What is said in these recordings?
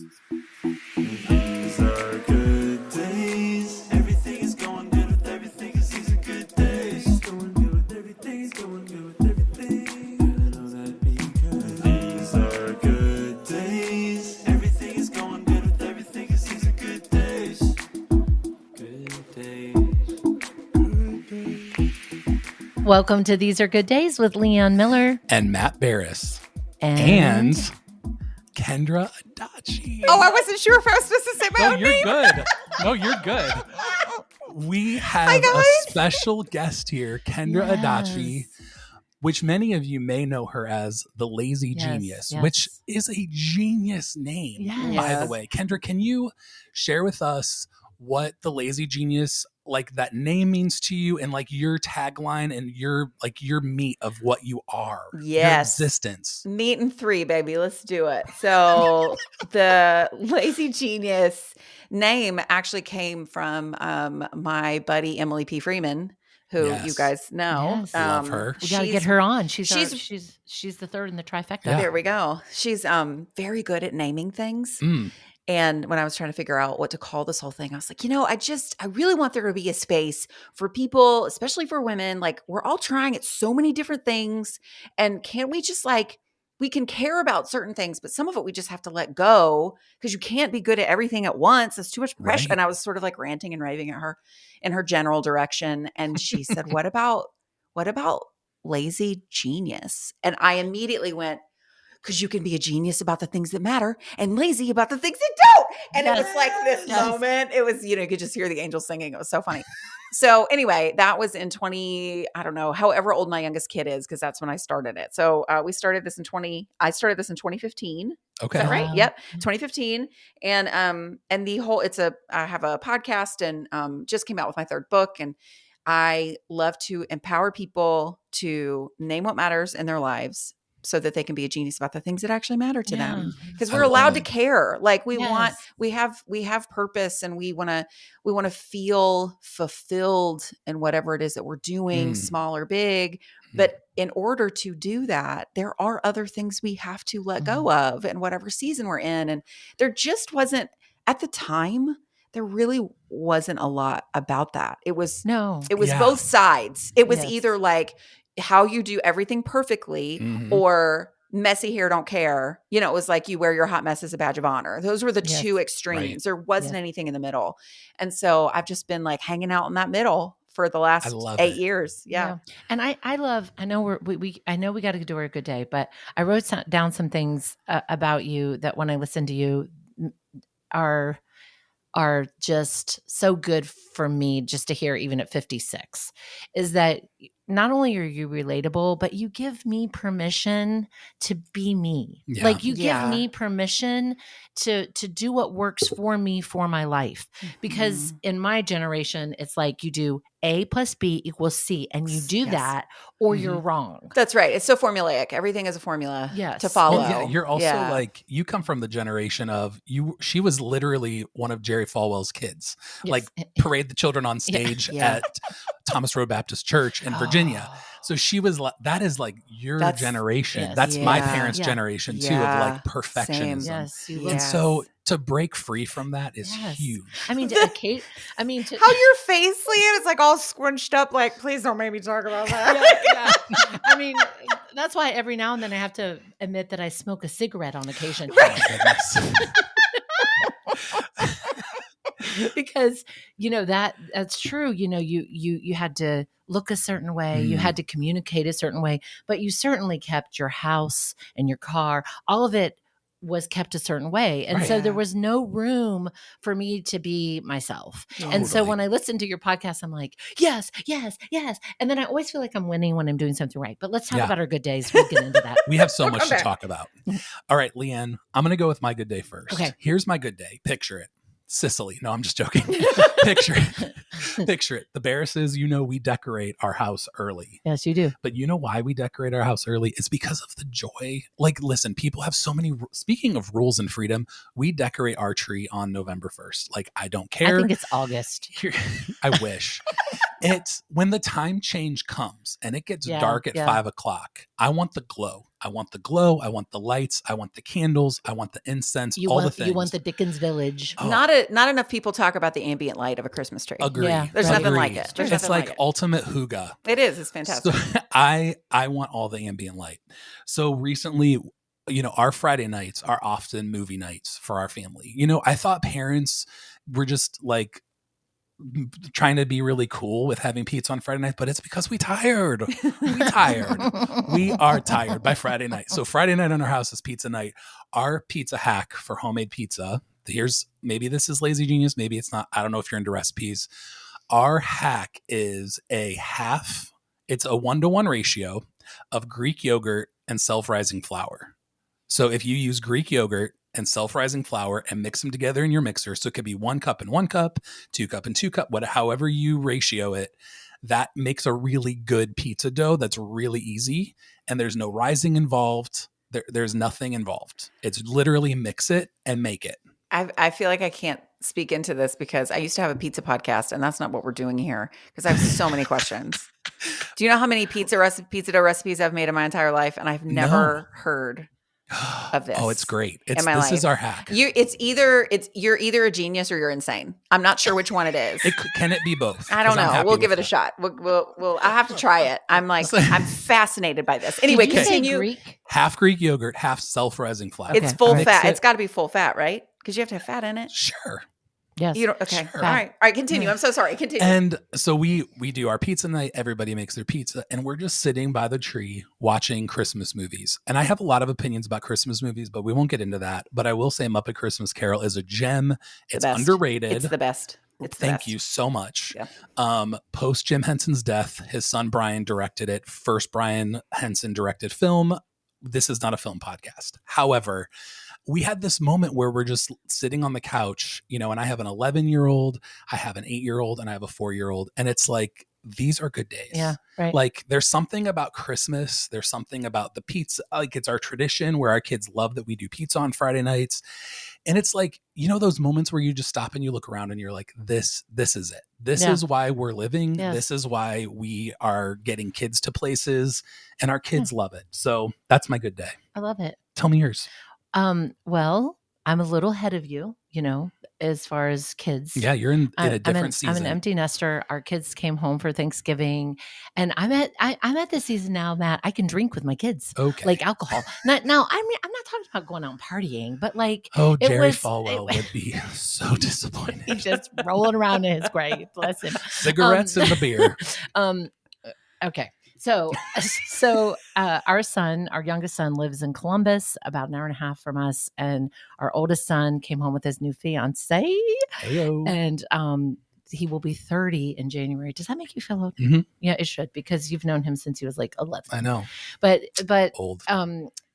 These are good days. Everything is going good with everything, 'cause these are good days. It's going good with everything, it's going good with everything. And I know that because these are good days. Everything is going good with everything, 'cause these are good days. Good days. Good days. Welcome to These Are Good Days with Leon Miller and Matt Barris and Kendra Adachi. Oh, I wasn't sure if I was supposed to say my own you're name. good. No, you're good. We have a special guest here, Kendra Adachi, which many of you may know her as the Lazy Genius, which is a genius name, by the way. Kendra, can you share with us what the Lazy Genius, like that name, means to you, and like your tagline and your meat of what you are? Your existence. Meat and 3, baby. Let's do it. So the Lazy Genius name actually came from my buddy Emily P. Freeman, who you guys know. Love her. We got to get her on. She's the third in the trifecta. There we go. She's very good at naming things. And when I was trying to figure out what to call this whole thing, I was like, I really want there to be a space for people, especially for women. Like, we're all trying at so many different things. And can't we just we can care about certain things, but some of it we just have to let go, because you can't be good at everything at once. It's too much pressure. Right. And I was sort of like ranting and raving at her in her general direction. And she said, what about Lazy Genius? And I immediately went, because you can be a genius about the things that matter and lazy about the things that don't. And it was like this moment. It was, you could just hear the angels singing. It was so funny. So anyway, that was in I don't know, however old my youngest kid is, because that's when I started it. So I started this in 2015. Okay. Is that right? Yep. 2015. And the whole, I have a podcast and just came out with my 3rd book. And I love to empower people to name what matters in their lives, so that they can be a genius about the things that actually matter to them. Because we're allowed to care. Like we have purpose, and we want to feel fulfilled in whatever it is that we're doing, small or big. But in order to do that, there are other things we have to let go of in whatever season we're in. And there just wasn't, at the time, there really wasn't a lot about that. It was both sides. It was either like how you do everything perfectly or messy hair, don't care. It was like you wear your hot mess as a badge of honor. Those were the two extremes. Right. There wasn't anything in the middle. And so I've just been like hanging out in that middle for the last 8 years. Yeah. And I know we got to do our good day, but I wrote down some things about you that when I listen to you are just so good for me just to hear, even at 56, is that not only are you relatable, but you give me permission to be me. Yeah. Like you give me permission to do what works for me, for my life. Because in my generation, it's like you do A plus B equals C, and you do that or you're wrong. That's right. It's so formulaic. Everything is a formula to follow. Well, you're also like, you come from the generation of she was literally one of Jerry Falwell's kids, like parade the children on stage at Thomas Road Baptist Church in Virginia. So she was like, that is like your generation. That's my parents' generation too, of like perfectionism. And so to break free from that is huge. I mean, how your face, Liam, is like all scrunched up. Like, please don't make me talk about that. I mean, that's why every now and then I have to admit that I smoke a cigarette on occasion. Because that's true. You had to look a certain way, you had to communicate a certain way, but you certainly kept your house and your car, all of it was kept a certain way. And so there was no room for me to be myself. Totally. And so when I listen to your podcast, I'm like, yes. And then I always feel like I'm winning when I'm doing something right. But let's talk about our good days. We'll get into that. We have so much to talk about. All right, Leanne, I'm going to go with my good day first. Okay. Here's my good day. Picture it. Sicily. No, I'm just joking. Picture it. The Barrises, we decorate our house early. Yes, you do. But you know why we decorate our house early? It's because of the joy. Like, listen, people have so many, speaking of rules and freedom, we decorate our tree on November 1st. Like, I don't care. I think it's August. I wish. It's when the time change comes and it gets Yeah, dark at yeah. 5 o'clock. I want the glow. I want the glow. I want the lights. I want the candles. I want the incense. You all want the things. you want the Dickens Village. Oh. Not enough people talk about the ambient light of a Christmas tree. Agree. Yeah, There's right. nothing like Agree. it. There's It's nothing like like it. ultimate hygge. It is. It's fantastic. So I want all the ambient light. So recently, our Friday nights are often movie nights for our family. I thought parents were just like trying to be really cool with having pizza on Friday night, but it's because we tired. We are tired by Friday night. So Friday night on our house is pizza night. Our pizza hack for homemade pizza. Maybe this is lazy genius. Maybe it's not. I don't know if you're into recipes. Our hack is it's a 1-to-1 ratio of Greek yogurt and self-rising flour. So if you use Greek yogurt and self-rising flour and mix them together in your mixer, so it could be 1 cup and 1 cup, 2 cup and 2 cup, however you ratio it, that makes a really good pizza dough that's really easy, and there's no rising involved. There's nothing involved. It's literally mix it and make it. I feel like I can't speak into this because I used to have a pizza podcast, and that's not what we're doing here because I have so many questions. Do you know how many pizza dough recipes I've made in my entire life, and I've never heard of this? Oh, it's great. This is our hack. You're either a genius or you're insane. I'm not sure which one it is. Can it be both? I don't know. We'll give it a shot. I'll have to try it. I'm fascinated by this. Anyway, Did you say continue. Greek? Half Greek yogurt, half self-rising flour. It's full fat. It's got to be full fat, right? Because you have to have fat in it. Sure. Yes. You don't. Okay. Sure. All right. Continue. I'm so sorry. Continue. And so we do our pizza night. Everybody makes their pizza, and we're just sitting by the tree watching Christmas movies. And I have a lot of opinions about Christmas movies, but we won't get into that. But I will say Muppet Christmas Carol is a gem. It's underrated. It's the best. Thank you so much. Yeah. Post Jim Henson's death, his son Brian directed it. First Brian Henson directed film. This is not a film podcast. However, we had this moment where we're just sitting on the couch, and I have an 11-year-old, I have an 8-year-old, and I have a 4-year-old. And it's like, these are good days. Yeah, right. Like there's something about Christmas. There's something about the pizza. Like it's our tradition where our kids love that we do pizza on Friday nights. And it's like, those moments where you just stop and you look around and you're like, this is it. This is why we're living. Yes. This is why we are getting kids to places, and our kids love it. So that's my good day. I love it. Tell me yours. Well, I'm a little ahead of you, as far as kids. Yeah, you're in a different season. I'm an empty nester. Our kids came home for Thanksgiving, and I'm at the season now, Matt. I can drink with my kids, okay, like alcohol. Now, I'm not talking about going out and partying, but like, Jerry Falwell would be so disappointed. He's just rolling around in his grave. Bless him. Cigarettes and the beer. Okay. So our youngest son lives in Columbus, about an hour and a half from us. And our oldest son came home with his new fiance. Heyo. And he will be 30 in January. Does that make you feel old? Mm-hmm. Yeah, it should, because you've known him since he was like 11. I know. But old.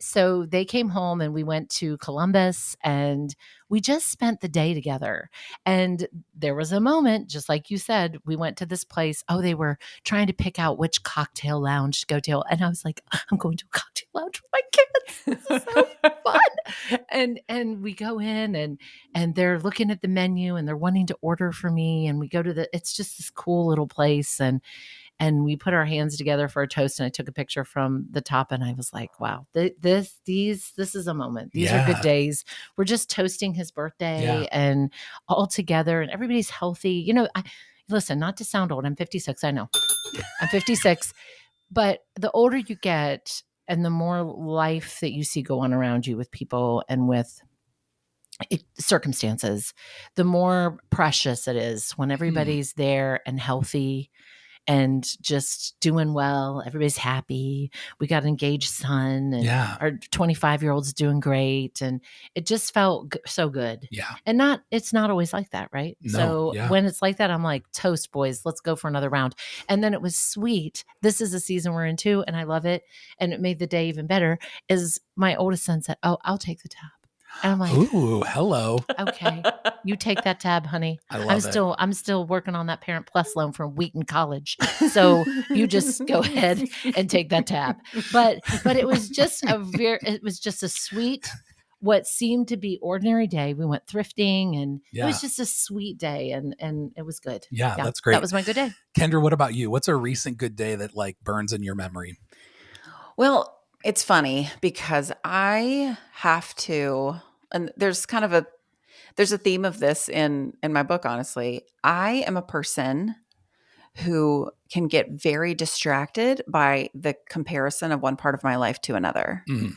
So they came home and we went to Columbus and we just spent the day together. And there was a moment, just like you said, we went to this place. Oh, they were trying to pick out which cocktail lounge to go to. And I was like, I'm going to a cocktail lounge with my kids. This is so fun. And we go in and they're looking at the menu and they're wanting to order for me. And we go to it's just this cool little place. And we put our hands together for a toast, and I took a picture from the top, and I was like, "Wow, this is a moment. These are good days. We're just toasting his birthday, and all together, and everybody's healthy. Listen, not to sound old, I'm 56. I know, I'm 56, but the older you get, and the more life that you see go on around you with people and with circumstances, the more precious it is when everybody's there and healthy and just doing well. Everybody's happy. We got an engaged son, and our 25-year-old's doing great. And it just felt so good. Yeah. And it's not always like that, right? No, so when it's like that, I'm like, toast, boys, let's go for another round. And then it was sweet. This is the season we're into, and I love it. And it made the day even better is my oldest son said, "Oh, I'll take the tab." And I'm like, "Ooh, hello." Okay, you take that tab, honey. I love it. I'm still working on that Parent Plus loan from Wheaton College, so you just go ahead and take that tab. But it was just a sweet what seemed to be ordinary day. We went thrifting, and it Yeah. was just a sweet day, and it was good. Yeah, that's great. That was my good day. Kendra, what about you? What's a recent good day that like burns in your memory? Well, it's funny because I have to, and there's a theme of this in my book, honestly. I am a person who can get very distracted by the comparison of one part of my life to another. Mhm.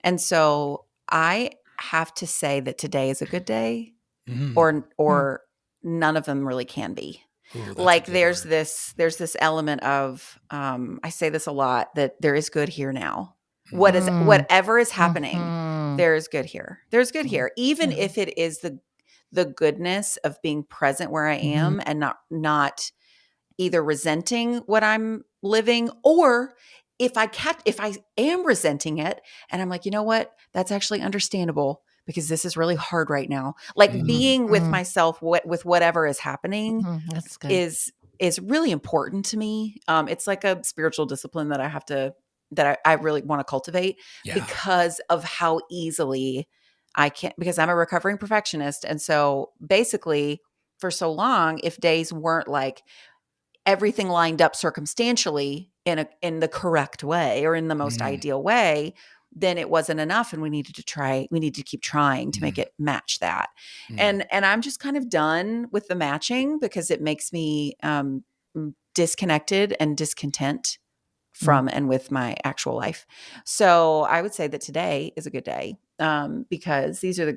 And so I have to say that today is a good day, Mhm. or none of them really can be. Ooh, that's a Like good there's word. this element of I say this a lot, that there is good here now. Mhm. Whatever is happening, Mhm. there is good here. There's good here, even Yeah. if it is the goodness of being present where I am and not either resenting what I'm living, or if I am resenting it and I'm like, you know what, that's actually understandable because this is really hard right now. Like Mhm. being with myself, with whatever is happening That's good. is really important to me. It's like a spiritual discipline that I really want to cultivate Yeah. because of how easily because I'm a recovering perfectionist. And so basically for so long, if days weren't like everything lined up circumstantially in the correct way or in the most Mhm. ideal way, then it wasn't enough, and we need to keep trying to make it match that. Mhm. And I'm just kind of done with the matching because it makes me disconnected and discontent from and with my actual life. So I would say that today is a good day, because these are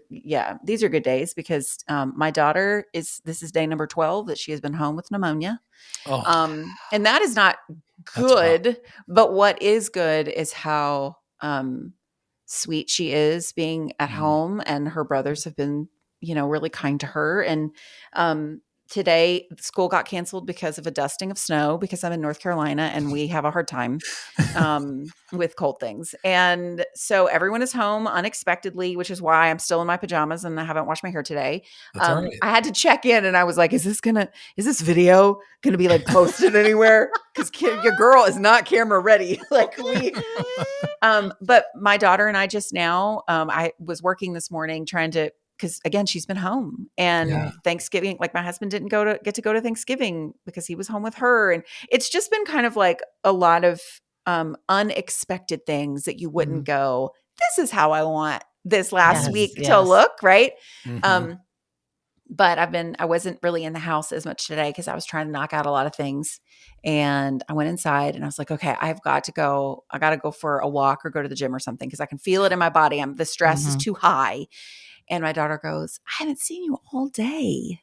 good days because my daughter this is day number 12 that she has been home with pneumonia. Oh, And that is not that's rough. good, but what is good is how sweet she is being at Mhm. home, and her brothers have been, really kind to her. And today school got canceled because of a dusting of snow, because I'm in North Carolina and we have a hard time with cold things. And so everyone is home unexpectedly, which is why I'm still in my pajamas and I haven't washed my hair today. That's all right. I had to check in and I was like, is this video gonna be like posted anywhere? Because your girl is not camera ready. But my daughter and I just now, I was working this morning trying to, because again, she's been home, and Yeah. Thanksgiving, like my husband didn't get to go to Thanksgiving because he was home with her. And it's just been kind of like a lot of unexpected things that you wouldn't go, this is how I want this last week to look, right? Mhm. But I wasn't really in the house as much today because I was trying to knock out a lot of things. And I went inside and I was like, okay, I got to go for a walk or go to the gym or something because I can feel it in my body. The stress is too high. And my daughter goes, I haven't seen you all day.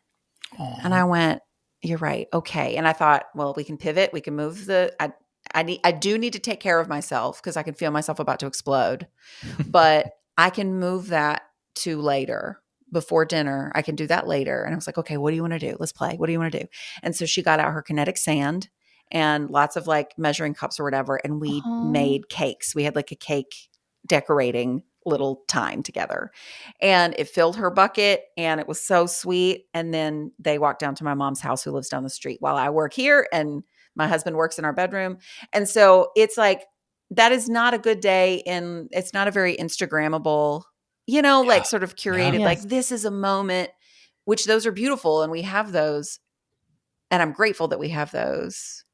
Aw. And I went, you're right. Okay. And I thought, well, we can pivot. We can move I do need to take care of myself because I can feel myself about to explode, but I can move that to later, before dinner. I can do that later. And I was like, okay, what do you want to do? Let's play. What do you want to do? And so she got out her kinetic sand and lots of like measuring cups or whatever. And we made cakes. We had like a cake decorating little time together, and it filled her bucket and it was so sweet. And then they walked down to my mom's house, who lives down the street, while I work here and my husband works in our bedroom. And so it's like, that is not a good day, and it's not a very Instagrammable, like sort of curated, Yeah. like this is a moment, which those are beautiful and we have those. And I'm grateful that we have those.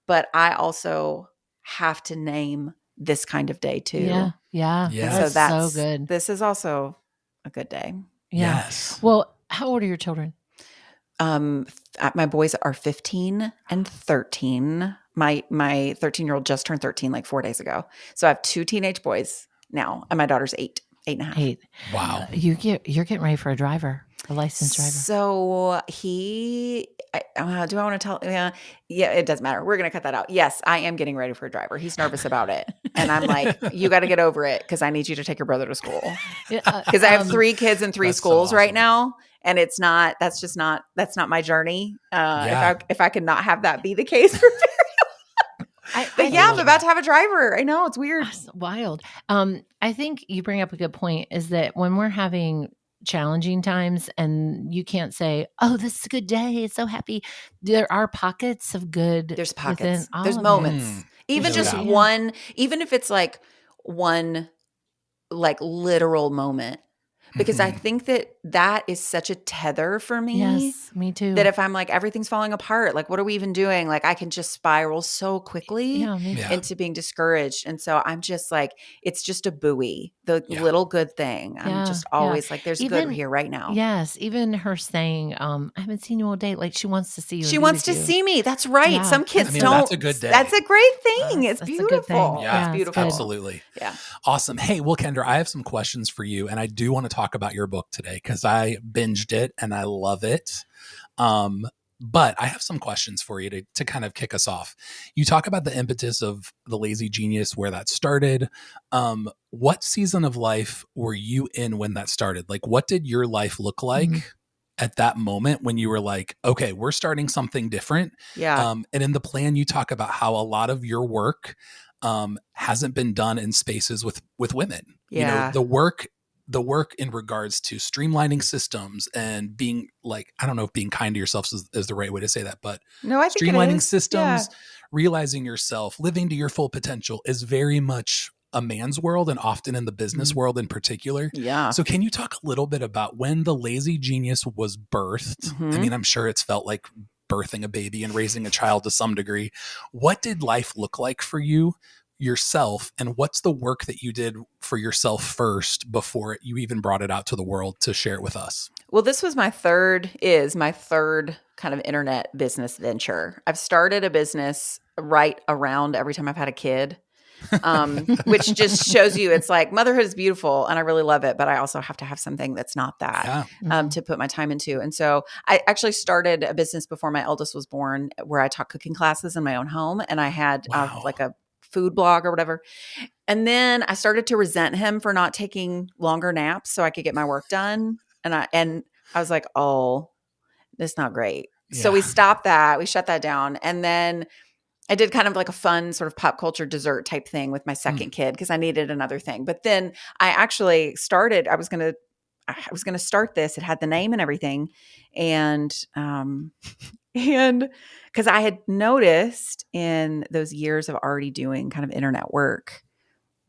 But I also have to name this kind of day too. Yeah. Yes. So That's so good. this is also a good day. Yeah. Yes. Well, how old are your children? My boys are 15 and 13. My 13-year-old just turned 13 like 4 days ago. So I have two teenage boys now, and my daughter's 8 and a half. 8. Wow. You're getting ready for a licensed driver. So do I want to tell? Yeah, it doesn't matter. We're going to cut that out. Yes, I am getting ready for a driver. He's nervous about it. And I'm like, you got to get over it because I need you to take your brother to school. Because I have 3 kids in 3 that's so schools right awesome. now. And that's not my journey. Yeah. If I could not have that be the case for but yeah, I'm about to have a driver. I know, it's weird. That's wild. I think you bring up a good point, is that when we're having challenging times and you can't say, oh, this is a good day, it's so happy. There are pockets of good. There's within pockets. all There's of it. moments. Even No just doubt. one, even if it's like one like literal moment because I think that is such a tether for me. Yes, me too. That if I'm like, everything's falling apart, like, what are we even doing? Like, I can just spiral so quickly into being discouraged. And so I'm just like, it's just a buoy, the little good thing. I'm just always like, there's good here right now. Yes. Even her saying, I haven't seen you all day. Like, she wants to see you. She wants to see me. That's right. Yeah. Some kids don't. That's a good day. That's a great thing. It's that's beautiful. a good thing. Yeah, it's beautiful. Absolutely. Yeah. Awesome. Hey, well, Kendra, I have some questions for you, and I do want to talk about your book today because I binged it and I love it. But I have some questions for you to kind of kick us off. You talk about the impetus of The Lazy Genius, where that started. What season of life were you in when that started? Like, what did your life look like at that moment when you were like, okay, we're starting something different? Yeah. And in the plan, you talk about how a lot of your work hasn't been done in spaces with women. Yeah. You know, the work in regards to streamlining systems and being like, I don't know if being kind to yourself is the right way to say that, but no, I think streamlining systems, realizing yourself, living to your full potential is very much a man's world, and often in the business world in particular. Yeah. So can you talk a little bit about when The Lazy Genius was birthed? I mean, I'm sure it's felt like birthing a baby and raising a child to some degree. What did life look like for you yourself, and what's the work that you did for yourself first before you even brought it out to the world to share it with us? Well, this was my third kind of internet business venture. I've started a business right around every time I've had a kid, which just shows you it's like motherhood is beautiful and I really love it, but I also have to have something that's not that to put my time into. And so I actually started a business before my eldest was born where I taught cooking classes in my own home, and I had like a food blog or whatever. And then I started to resent him for not taking longer naps so I could get my work done. And I was like, oh, that's not great. Yeah. So we stopped that. We shut that down. And then I did kind of like a fun sort of pop culture dessert type thing with my second kid because I needed another thing. But then I actually started, I was going to start this. It had the name and everything. And because I had noticed in those years of already doing kind of internet work,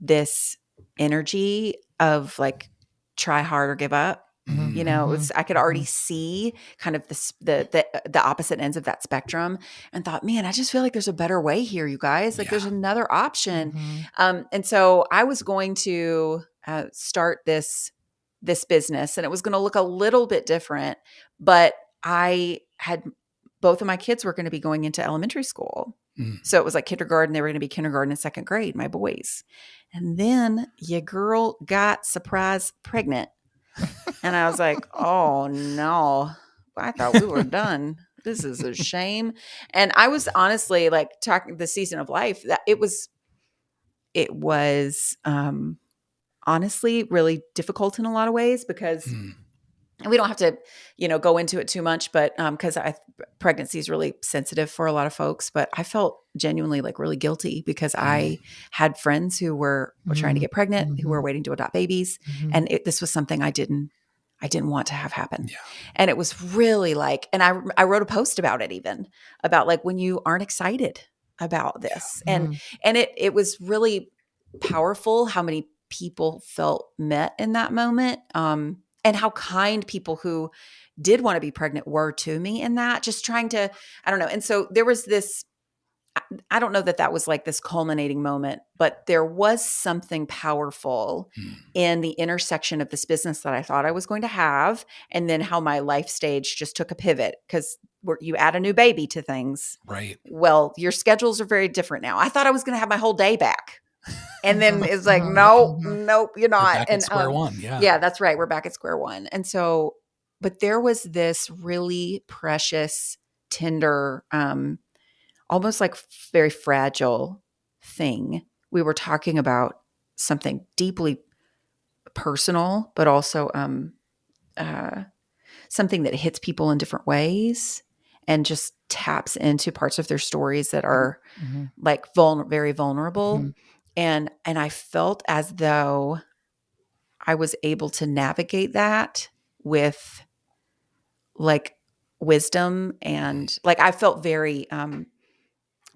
this energy of like try hard or give up. You know, it was, I could already see kind of the opposite ends of that spectrum, and thought, man, I just feel like there's a better way here, you guys. Like there's another option. And so I was going to start this business, and it was going to look a little bit different, but I had both of my kids were going to be going into elementary school. So it was like kindergarten. They were going to be kindergarten and second grade, my boys. And then your girl got surprise pregnant. And I was like, oh no, I thought we were done. This is a shame. And I was honestly like talking the season of life that it was honestly really difficult in a lot of ways because we don't have to, go into it too much, but because pregnancy is really sensitive for a lot of folks. But I felt genuinely like really guilty because I had friends who were trying to get pregnant, who were waiting to adopt babies, and this was something I didn't want to have happen. Yeah. And it was really like, and I wrote a post about it, even about like when you aren't excited about this, and it was really powerful how many people felt met in that moment. And how kind people who did want to be pregnant were to me in that, just trying to, I don't know. And so there was this, I don't know that was like this culminating moment, but there was something powerful in the intersection of this business that I thought I was going to have, and then how my life stage just took a pivot because you add a new baby to things. Right. Well, your schedules are very different now. I thought I was going to have my whole day back. And then it's like, nope, you're not. We're back at square one. Yeah, that's right. We're back at square one. And so, but there was this really precious, tender, almost like very fragile thing. We were talking about something deeply personal, but also something that hits people in different ways and just taps into parts of their stories that are like very vulnerable. And I felt as though I was able to navigate that with like wisdom, and like I felt very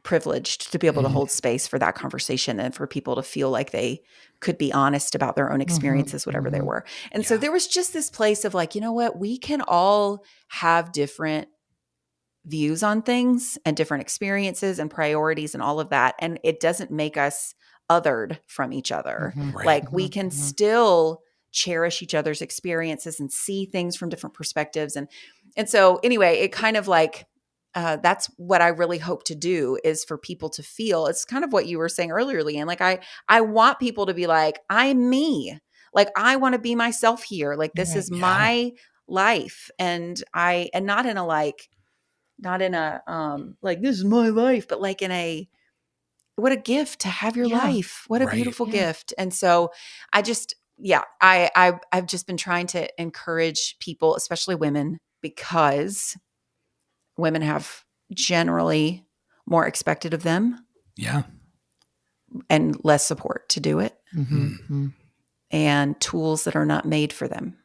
privileged to be able to hold space for that conversation and for people to feel like they could be honest about their own experiences, whatever they were. And so there was just this place of like, you know what, we can all have different views on things and different experiences and priorities and all of that. And it doesn't make us othered from each other. Right. Like we can still cherish each other's experiences and see things from different perspectives. And so anyway, it kind of like, that's what I really hope to do is for people to feel. It's kind of what you were saying earlier, Leanne. Like I want people to be like, I'm me. Like I want to be myself here. Like this is my life. And not in a like, not in a like this is my life, but like in a what a gift to have your life. What a beautiful gift. And so I just I've just been trying to encourage people, especially women, because women have generally more expected of them. Yeah. And less support to do it. And tools that are not made for them.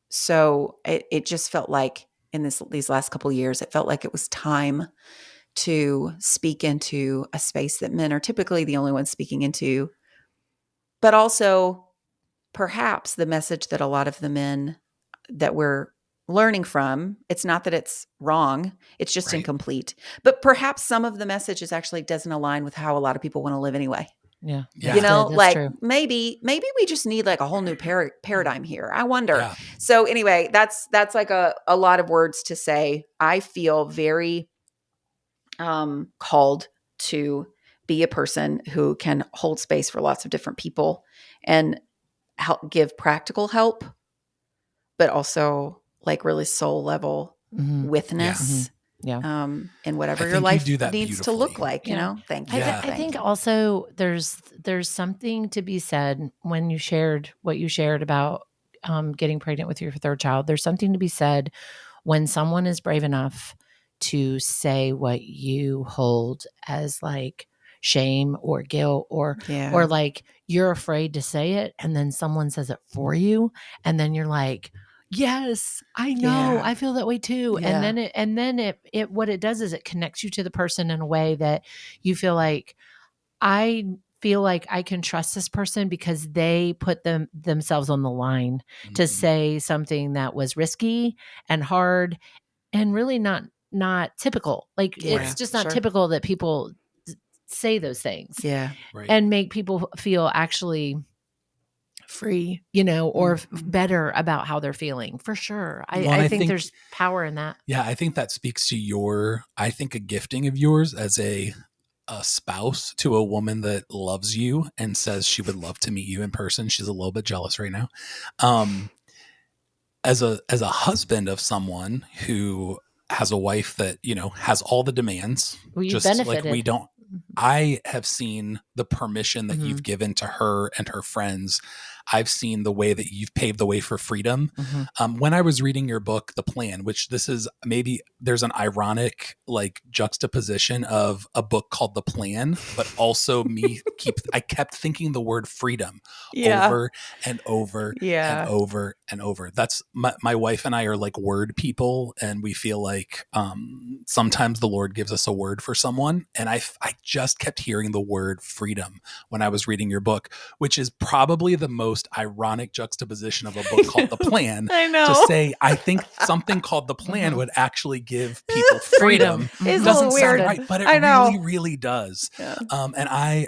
So it just felt like in these last couple of years, it felt like it was time to speak into a space that men are typically the only ones speaking into, but also perhaps the message that a lot of the men that we're learning from, it's not that it's wrong, it's just incomplete, but perhaps some of the messages actually doesn't align with how a lot of people want to live anyway. Yeah. You know, like true. maybe we just need like a whole new paradigm here. I wonder. Yeah. So anyway, that's like a lot of words to say. I feel very called to be a person who can hold space for lots of different people and help give practical help, but also like really soul level witness. And whatever your life needs to look like, you know. Thank you. I think also there's something to be said when you shared what you shared about getting pregnant with your third child. There's something to be said when someone is brave enough to say what you hold as like shame or guilt or like you're afraid to say it, and then someone says it for you, and then you're like, yes, I know. Yeah. I feel that way too. Yeah. And then it what it does is it connects you to the person in a way that you feel like I can trust this person because they put themselves on the line to say something that was risky and hard and really not typical. Like it's just not typical that people say those things. Yeah. Right. And make people feel actually free, you know, or better about how they're feeling, for sure. I think there's power in that. Yeah, I think that speaks to a gifting of yours as a spouse to a woman that loves you and says she would love to meet you in person. She's a little bit jealous right now. As a husband of someone who has a wife that, you know, has all the demands, well, you benefited. Like we don't. I have seen the permission that you've given to her and her friends. I've seen the way that you've paved the way for freedom. When I was reading your book, The Plan, which this is maybe there's an ironic like juxtaposition of a book called The Plan, but also I kept thinking the word freedom over and over and over and over. That's my wife and I are like word people, and we feel like sometimes the Lord gives us a word for someone. And I just kept hearing the word freedom when I was reading your book, which is probably the most ironic juxtaposition of a book called The Plan. I know. To say, I think something called The Plan would actually give people freedom. It's doesn't so weird. sound right, but it really, really does. Yeah. And I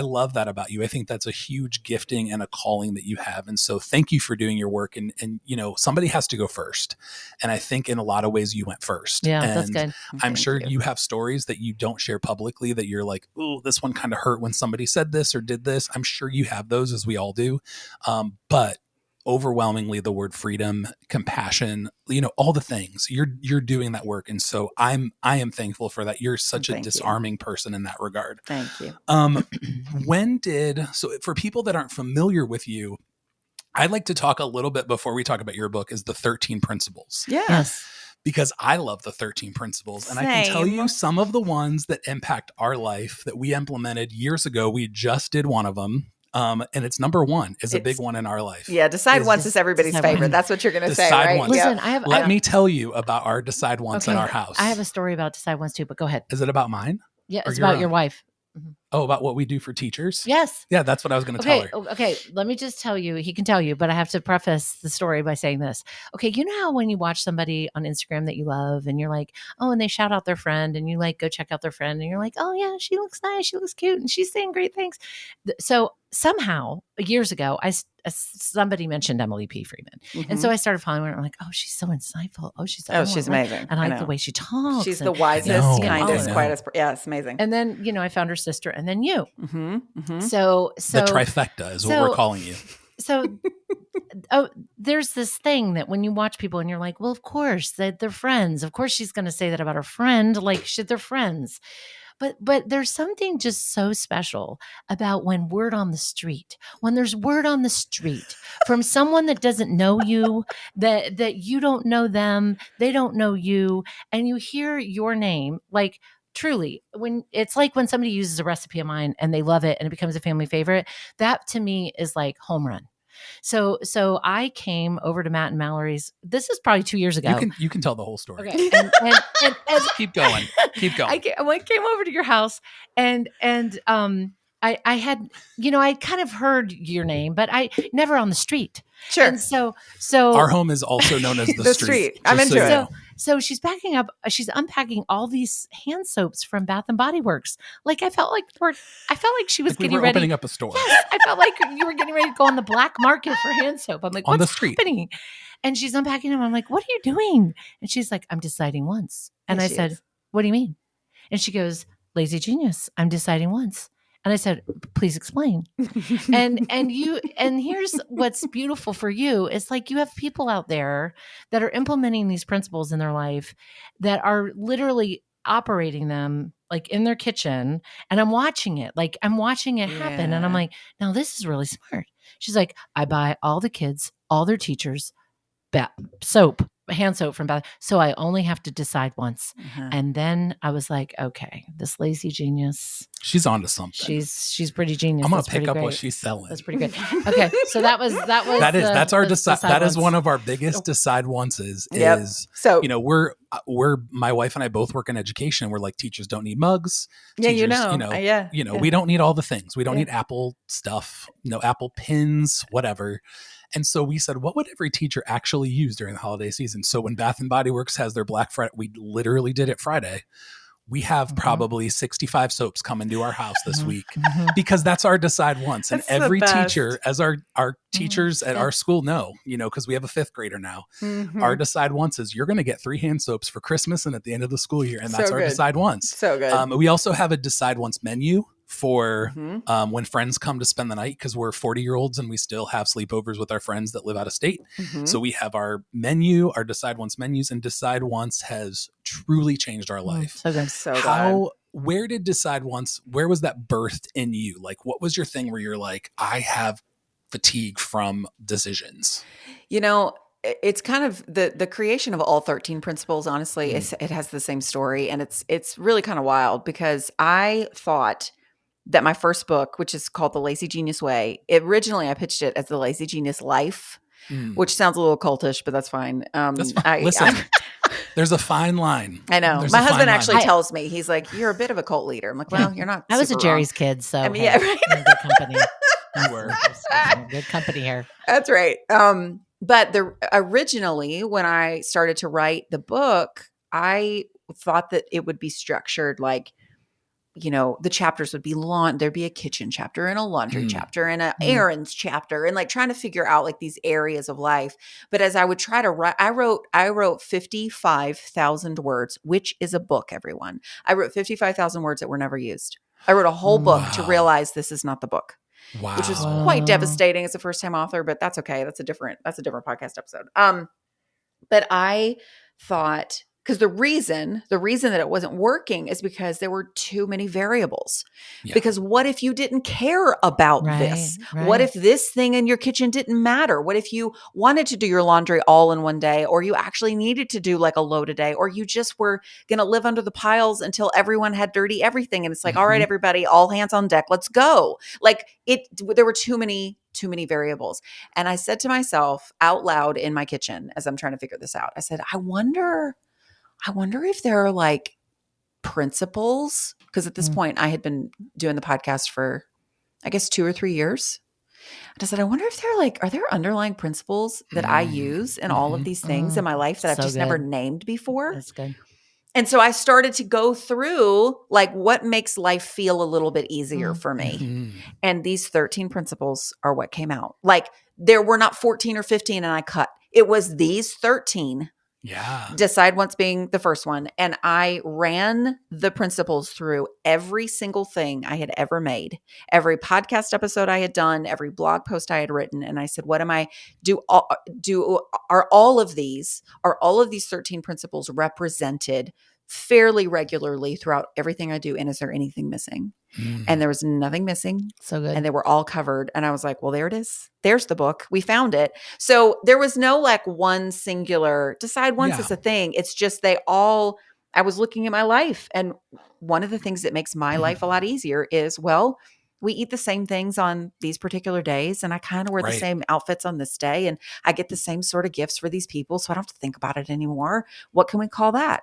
love that about you. I think that's a huge gifting and a calling that you have. And so thank you for doing your work. And you know, somebody has to go first. And I think in a lot of ways you went first. Yeah, and that's good. I'm sure you have stories that you don't share publicly that you're like, oh, this one kind of hurt when somebody said this or did this. I'm sure you have those, as we all do. But overwhelmingly the word freedom, compassion, you know, all the things you're doing that work. And so I am thankful for that. You're such a disarming person in that regard. Thank you. So for people that aren't familiar with you, I'd like to talk a little bit before we talk about your book is the 13 principles. Yeah. Yes. Because I love the 13 principles. And I can tell you some of the ones that impact our life that we implemented years ago. We just did one of them. And it's number one is a big one in our life. Yeah. Decide once is everybody's favorite. That's what you're going to say, right? Once. Listen, Let me tell you about our decide once in our house. I have a story about decide once too, but go ahead. Is it about mine? Yeah, Or it's about your wife. Oh, about what we do for teachers? Yes. Yeah, that's what I was going to tell her. Okay. Let me just tell you. He can tell you, but I have to preface the story by saying this. Okay, you know how when you watch somebody on Instagram that you love, and you're like, oh, and they shout out their friend, and you like go check out their friend, and you're like, oh yeah, she looks nice, she looks cute, and she's saying great things. So somehow years ago, somebody mentioned Emily P. Freeman, and so I started following her. And I'm like, oh, she's so insightful. Oh, she's she's amazing. and I like the way she talks. She's and, the wisest, I know. kindest, quietest. Yeah, it's amazing. And then I found her sister, and then you. Mm-hmm. So the trifecta is what we're calling you. So, there's this thing that when you watch people and you're like, well, of course they're friends. Of course she's going to say that about her friend. Like, they're friends. But there's something just so special about when there's word on the street from someone that doesn't know you, that you don't know them, they don't know you, and you hear your name, like truly, when it's like when somebody uses a recipe of mine and they love it and it becomes a family favorite, that to me is like home run. So I came over to Matt and Mallory's. This is probably 2 years ago. You can tell the whole story. Okay, and keep going. I came over to your house, and I had I kind of heard your name, but I never on the street. Sure. And so our home is also known as the street. I'm into it. So she's backing up. She's unpacking all these hand soaps from Bath and Body Works. Like I felt like she was getting ready, opening up a store. Yes, I felt like you were getting ready to go on the black market for hand soap. I'm like, on what's the street happening? And she's unpacking them. I'm like, what are you doing? And she's like, I'm deciding once. And Yes, I said, what do you mean? And she goes, lazy genius. I'm deciding once. And I said, please explain. and here's what's beautiful for you is like you have people out there that are implementing these principles in their life that are literally operating them like in their kitchen. And I'm watching it happen. And I'm like, now this is really smart. She's like, I buy all the kids, all their teachers, hand soap from Bath. So I only have to decide once. And then I was like, okay, this lazy genius. She's onto something. She's pretty genius. I'm gonna pick up what she's selling. That's pretty good. Okay. So that is one of our biggest decide onces is so we're my wife and I both work in education. We're like, teachers don't need mugs. Yeah, Teachers, we don't need all the things. We don't need Apple stuff, Apple pins, whatever. And so we said, what would every teacher actually use during the holiday season? So when Bath and Body Works has their Black Friday, we literally did it Friday. We have probably 65 soaps coming to our house this week because that's our decide once. And every teacher, as our teachers at our school know, because we have a fifth grader now, our decide once is you're going to get 3 hand soaps for Christmas and at the end of the school year. And that's our decide once. So good. We also have a decide once menu for when friends come to spend the night, because we're 40-year-olds and we still have sleepovers with our friends that live out of state. So we have our menu, our decide once menus, and decide once has truly changed our life. So good. So where did decide once, where was that birthed in you? Like, what was your thing where you're like, I have fatigue from decisions? It's kind of the creation of all 13 principles. Honestly, it has the same story, and it's really kind of wild because I thought that my first book, which is called The Lazy Genius Way, originally I pitched it as The Lazy Genius Life, which sounds a little cultish, but that's fine. That's fine. Listen, there's a fine line. I know. My husband actually tells me, he's like, you're a bit of a cult leader. I'm like, well, you're not. I was a super Jerry's wrong. kid, so I mean, yeah, right. Good company. You were. Good company here. That's right. But originally when I started to write the book, I thought that it would be structured like, the chapters would be there'd be a kitchen chapter and a laundry chapter and an errands chapter, and like trying to figure out like these areas of life. But as I would try to write, I wrote 55,000 words, which is a book, everyone. I wrote 55,000 words that were never used. I wrote a whole book to realize this is not the book. Wow. Which was quite devastating as a first time author, but that's okay. That's a different podcast episode. But I thought, because the reason that it wasn't working is because there were too many variables. Yeah. Because what if you didn't care about this? Right. What if this thing in your kitchen didn't matter? What if you wanted to do your laundry all in one day, or you actually needed to do like a load a day, or you just were going to live under the piles until everyone had dirty everything? And it's like, all right, everybody, all hands on deck, let's go. Like there were too many variables. And I said to myself out loud in my kitchen as I'm trying to figure this out, I said, I wonder if there are like principles. Because at this point I had been doing the podcast for, I guess, 2 or 3 years. I said, I wonder if are there underlying principles that I use in all of these things in my life that I've So just never good. named before? That's good. And so I started to go through like what makes life feel a little bit easier for me. Mhm. And these 13 principles are what came out. Like there were not 14 or 15 and I cut. It was these 13. Yeah. Decide once being the first one. And I ran the principles through every single thing I had ever made, every podcast episode I had done, every blog post I had written. And I said, what am I are all of these 13 principles represented fairly regularly throughout everything I do? And is there anything missing? And there was nothing missing. So good. And they were all covered. And I was like, well, there it is. There's the book. We found it. So there was no like one singular decide once is a thing. It's just I was looking at my life. And one of the things that makes my life a lot easier is, well, we eat the same things on these particular days. And I kind of wear the same outfits on this day. And I get the same sort of gifts for these people. So I don't have to think about it anymore. What can we call that?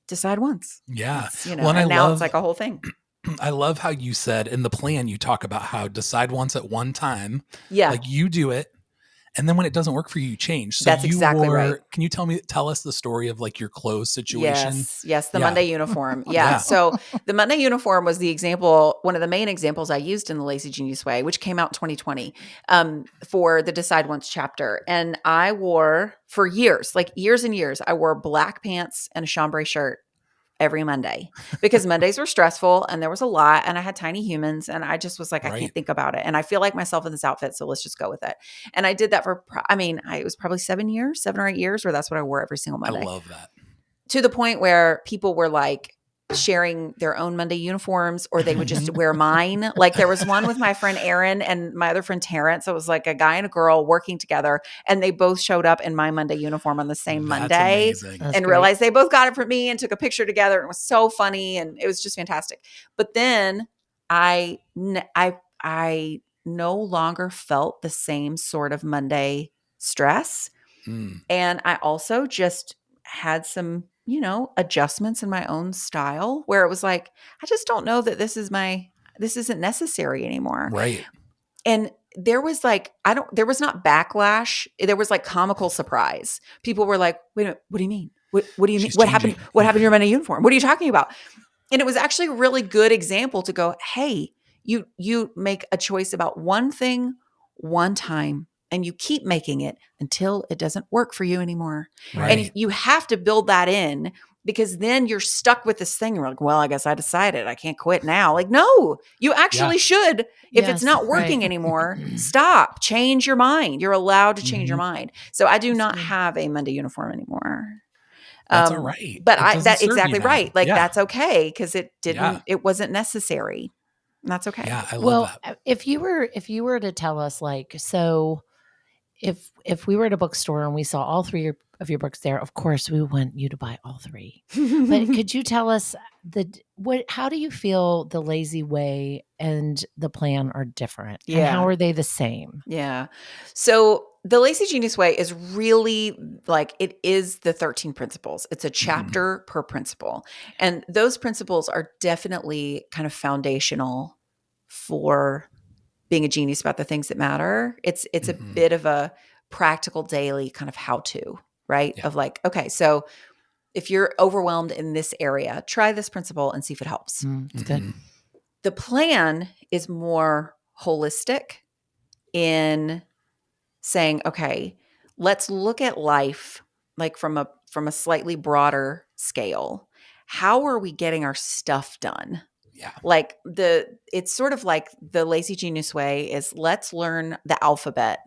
Decide once. Yeah. It's, and I now love, it's like a whole thing. I love how you said in the plan, you talk about how decide once at one time. Yeah. Like you do it. And then when it doesn't work for you, you change. So That's exactly right. Can you tell us the story of like your clothes situation? Yes. The Monday uniform. Yeah. So the Monday uniform was the example, one of the main examples I used in the Lazy Genius Way, which came out in 2020 for the Decide Once chapter. And I wore for years, like years and years, I wore black pants and a chambray shirt every Monday because Mondays were stressful and there was a lot and I had tiny humans and I just was like, I can't think about it. And I feel like myself in this outfit. So let's just go with it. And I did that for, it was probably 7 or 8 years where that's what I wore every single Monday. I love that. To the point where people were like sharing their own Monday uniforms or they would just wear mine. Like there was one with my friend Erin and my other friend Terrence. So it was like a guy and a girl working together and they both showed up in my Monday uniform on the same Monday and realized they both got it from me and took a picture together. And it was so funny and it was just fantastic. But then I no longer felt the same sort of Monday stress. And I also just had some adjustments in my own style where it was like, I just don't know that this isn't necessary anymore. Right. And there was like, there was not backlash. There was like comical surprise. People were like, wait a minute, what do you mean? What do you mean? What happened to your Monday uniform? What are you talking about? And it was actually a really good example to go, hey, you make a choice about one thing, one time, and you keep making it until it doesn't work for you anymore. Right. And you have to build that in because then you're stuck with this thing. You're like, well, I guess I decided I can't quit now. Like, no, you actually should. If it's not working anymore, stop, change your mind. You're allowed to change your mind. So I do not have a Monday uniform anymore. That's all right. But that's exactly right. Like that's okay. Cause it wasn't necessary. And that's okay. Yeah. I love that. If you were to tell us like, so if we were at a bookstore and we saw all three of your books there, of course we want you to buy all three. But could you tell us how do you feel the Lazy Way and the plan are different? Yeah. And how are they the same? Yeah. So the Lazy Genius Way is really like, it is the 13 principles. It's a chapter per principle. And those principles are definitely kind of foundational for being a genius about the things that matter. It's a bit of a practical daily kind of how-to, right? Yeah. Of like, okay, so if you're overwhelmed in this area, try this principle and see if it helps. That's good. The plan is more holistic in saying, okay, let's look at life like from a slightly broader scale. How are we getting our stuff done? Yeah. Like it's sort of like the Lazy Genius Way is let's learn the alphabet.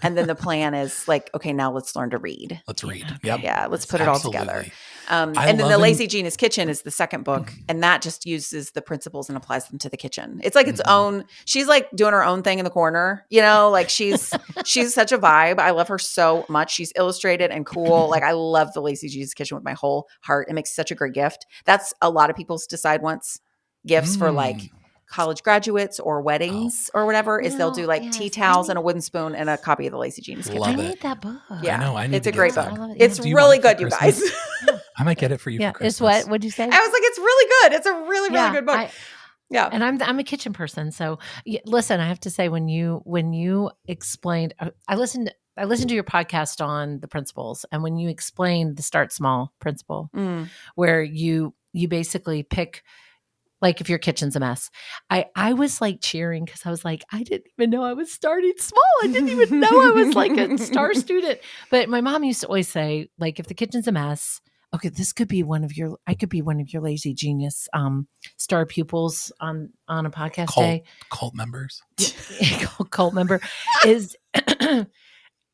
And then the plan is like, okay, now let's learn to read. Let's read. Yep. Yeah. Let's put it all together. And then the Lazy Genius Kitchen is the second book. And that just uses the principles and applies them to the kitchen. It's like its own, she's like doing her own thing in the corner, like she's such a vibe. I love her so much. She's illustrated and cool. Like I love the Lazy Genius Kitchen with my whole heart. It makes such a great gift. That's a lot of people's Decide Once gifts for like college graduates or weddings or whatever is they'll do like tea towels and a wooden spoon and a copy of the Lazy Genius Kitchen. I need that book. Yeah, I need it's a great book. it. It's really good, you guys. I might get it for you for Christmas. It's what? What'd you say? I was like, it's really good. It's a really, really good book. And I'm a kitchen person. So listen, I have to say when you explained, I listened to your podcast on the principles, and when you explained the start small principle, where you basically pick, like, if your kitchen's a mess, I was like cheering, because I was like, I didn't even know I was starting small. I didn't even know I was like a star student. But my mom used to always say, like, if the kitchen's a mess, okay, I could be one of your lazy genius star pupils on a podcast day. Cult members. Cult member is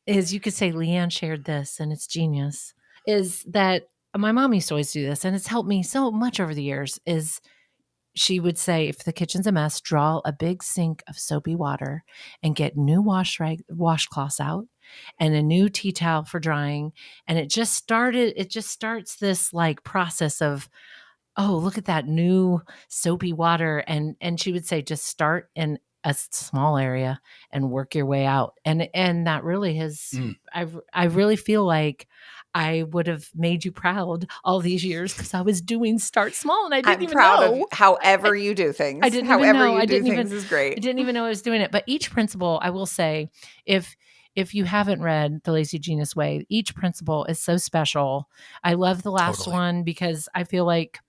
you could say, Leanne shared this and it's genius. Is that my mom used to always do this, and it's helped me so much over the years. Is she would say, if the kitchen's a mess, draw a big sink of soapy water and get new washcloths out and a new tea towel for drying. And it just starts this like process of, oh, look at that new soapy water. And she would say, just start in a small area and work your way out. And that really has, I really feel like I would have made you proud all these years, because I was doing start small, and I didn't even proud know. of however you do things. I didn't however even know. you I do didn't things even, is great. I didn't even know I was doing it. But each principle, I will say, if you haven't read The Lazy Genius Way, each principle is so special. I love the last one, because I feel like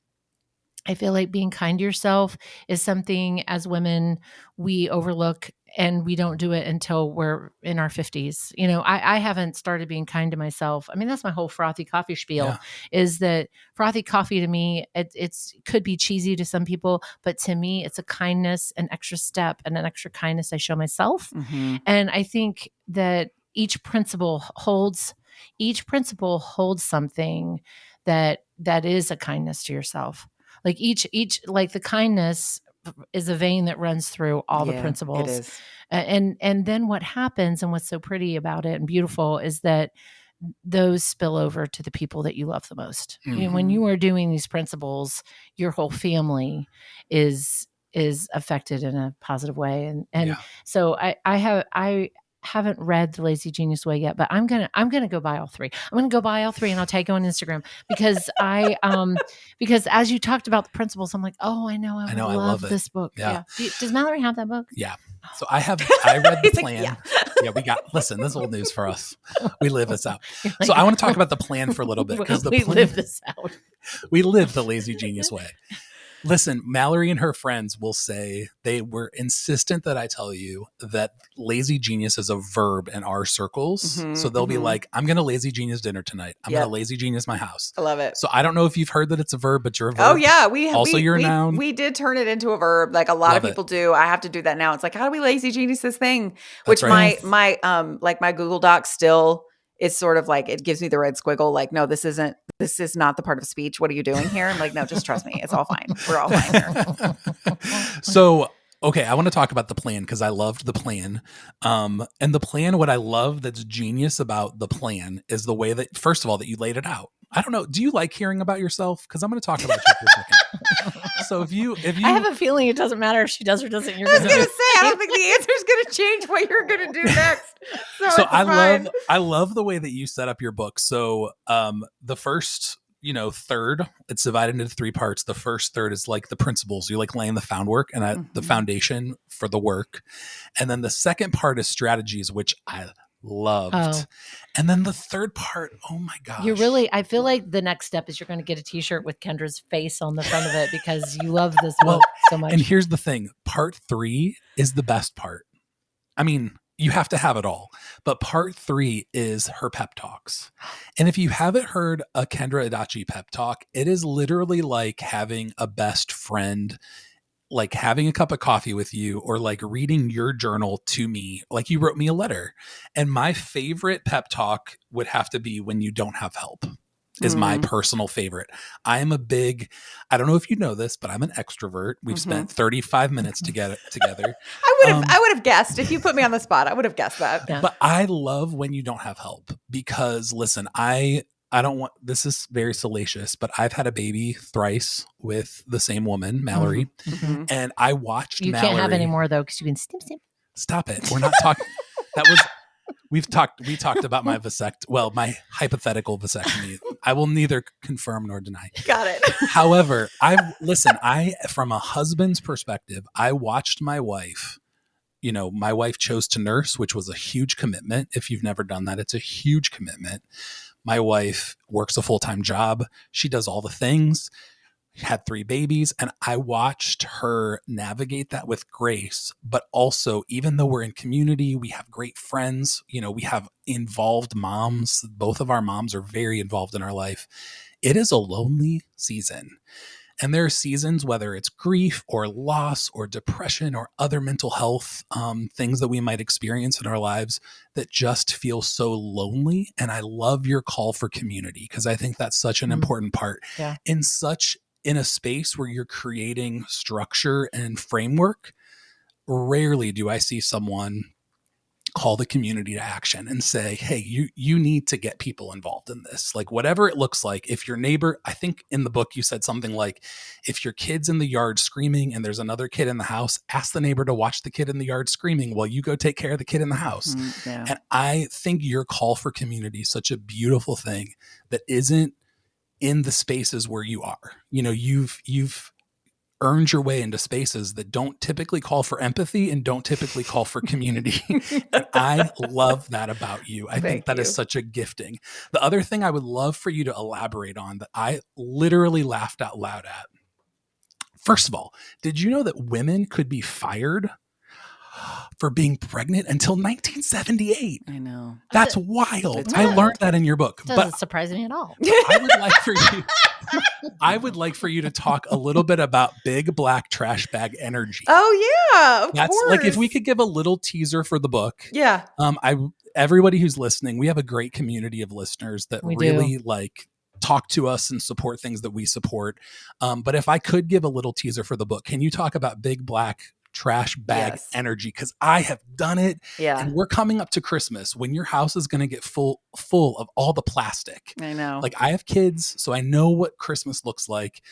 being kind to yourself is something as women we overlook, and we don't do it until we're in our 50s. You know, I haven't started being kind to myself. I mean, that's my whole frothy coffee spiel, is that frothy coffee to me, it could be cheesy to some people, but to me, it's a kindness, an extra step, and an extra kindness I show myself. And I think that each principle holds something that is a kindness to yourself. Like each like the kindness is a vein that runs through all the principles. It is. And then what happens, and what's so pretty about it and beautiful, is that those spill over to the people that you love the most. You know, when you are doing these principles, your whole family is affected in a positive way. And so I haven't read The Lazy Genius Way yet, but I'm gonna go buy all three. I'm gonna go buy all three, and I'll tag you on Instagram, because because as you talked about the principles, I'm like, oh, I know, I love this book. Yeah. Does Mallory have that book? Yeah. So I read the plan. Listen, this is old news for us. We live this out. So I want to talk about the plan for a little bit, because we live this out. We live the Lazy Genius Way. Listen, Mallory and her friends will say, they were insistent that I tell you that lazy genius is a verb in our circles. So they'll be like, I'm going to lazy genius dinner tonight. I'm going to lazy genius my house. I love it. So I don't know if you've heard that it's a verb, but you're a verb. Oh yeah. You're a noun. We did turn it into a verb. Like a lot of people do. I have to do that now. It's like, how do we lazy genius this thing? Which my Google Doc still is sort of like, it gives me the red squiggle. Like, no, this is not the part of speech. What are you doing here? I'm like, no, just trust me. It's all fine. We're all fine here. So, okay, I want to talk about the plan, because I loved the plan. And the plan, what I love that's genius about the plan is the way that, first of all, that you laid it out. I don't know. Do you like hearing about yourself? Because I'm going to talk about you for a second. So if you, I have a feeling it doesn't matter if she does or doesn't. You're I was going to say, I don't think the answer is going to change what you're going to do next. So I love the way that you set up your book. So the first, third, it's divided into three parts. The first third is like the principles. You're like laying the groundwork and the foundation for the work. And then the second part is strategies, which I loved. And then the third part, oh my gosh. I feel like the next step is you're going to get a t-shirt with Kendra's face on the front of it, because you love this book so much. And here's the thing. Part 3 is the best part. I mean, you have to have it all, but part 3 is her pep talks. And if you haven't heard a Kendra Adachi pep talk, it is literally like having a best friend, like having a cup of coffee with you, or like reading your journal to me, like you wrote me a letter. And my favorite pep talk would have to be when you don't have help, is my personal favorite. I am I don't know if you know this, but I'm an extrovert. We've spent 35 minutes together. I would have guessed. If you put me on the spot, I would have guessed that. Yeah. But I love when you don't have help, because listen, I don't want, this is very salacious, but I've had a baby thrice with the same woman, Mallory. And I watched You Mallory. can't have any more though, because you can stim. Stop it. We're not talking. We talked about my my hypothetical vasectomy. I will neither confirm nor deny. Got it. However, from a husband's perspective, I watched my wife. My wife chose to nurse, which was a huge commitment. If you've never done that, it's a huge commitment. My wife works a full-time job. She does all the things. Had 3 babies, and I watched her navigate that with grace. But also, even though we're in community, we have great friends, we have involved moms. Both of our moms are very involved in our life. It is a lonely season. And there are seasons, whether it's grief or loss or depression or other mental health things that we might experience in our lives that just feel so lonely. And I love your call for community, because I think that's such an important part. Yeah. In a space where you're creating structure and framework, rarely do I see someone call the community to action and say, hey, you need to get people involved in this. Like, whatever it looks like. If your neighbor, I think in the book you said something like, if your kid's in the yard screaming and there's another kid in the house, ask the neighbor to watch the kid in the yard screaming while you go take care of the kid in the house. Yeah. And I think your call for community is such a beautiful thing that isn't in the spaces where you are. You've earned your way into spaces that don't typically call for empathy and don't typically call for community. And I love that about you. I think that is such a gifting. The other thing I would love for you to elaborate on that I literally laughed out loud at. First of all, did you know that women could be fired for being pregnant until 1978? I know. That's wild. I learned that in your book. Doesn't surprise me at all. I would like for you to talk a little bit about big black trash bag energy. Oh yeah, of course. Like, if we could give a little teaser for the book. Yeah. Everybody who's listening, we have a great community of listeners that really like talk to us and support things that we support. But if I could give a little teaser for the book, can you talk about big black trash bag energy? Because I have done it. Yeah. And we're coming up to Christmas when your house is going to get full of all the plastic. I know. Like, I have kids, so I know what Christmas looks like.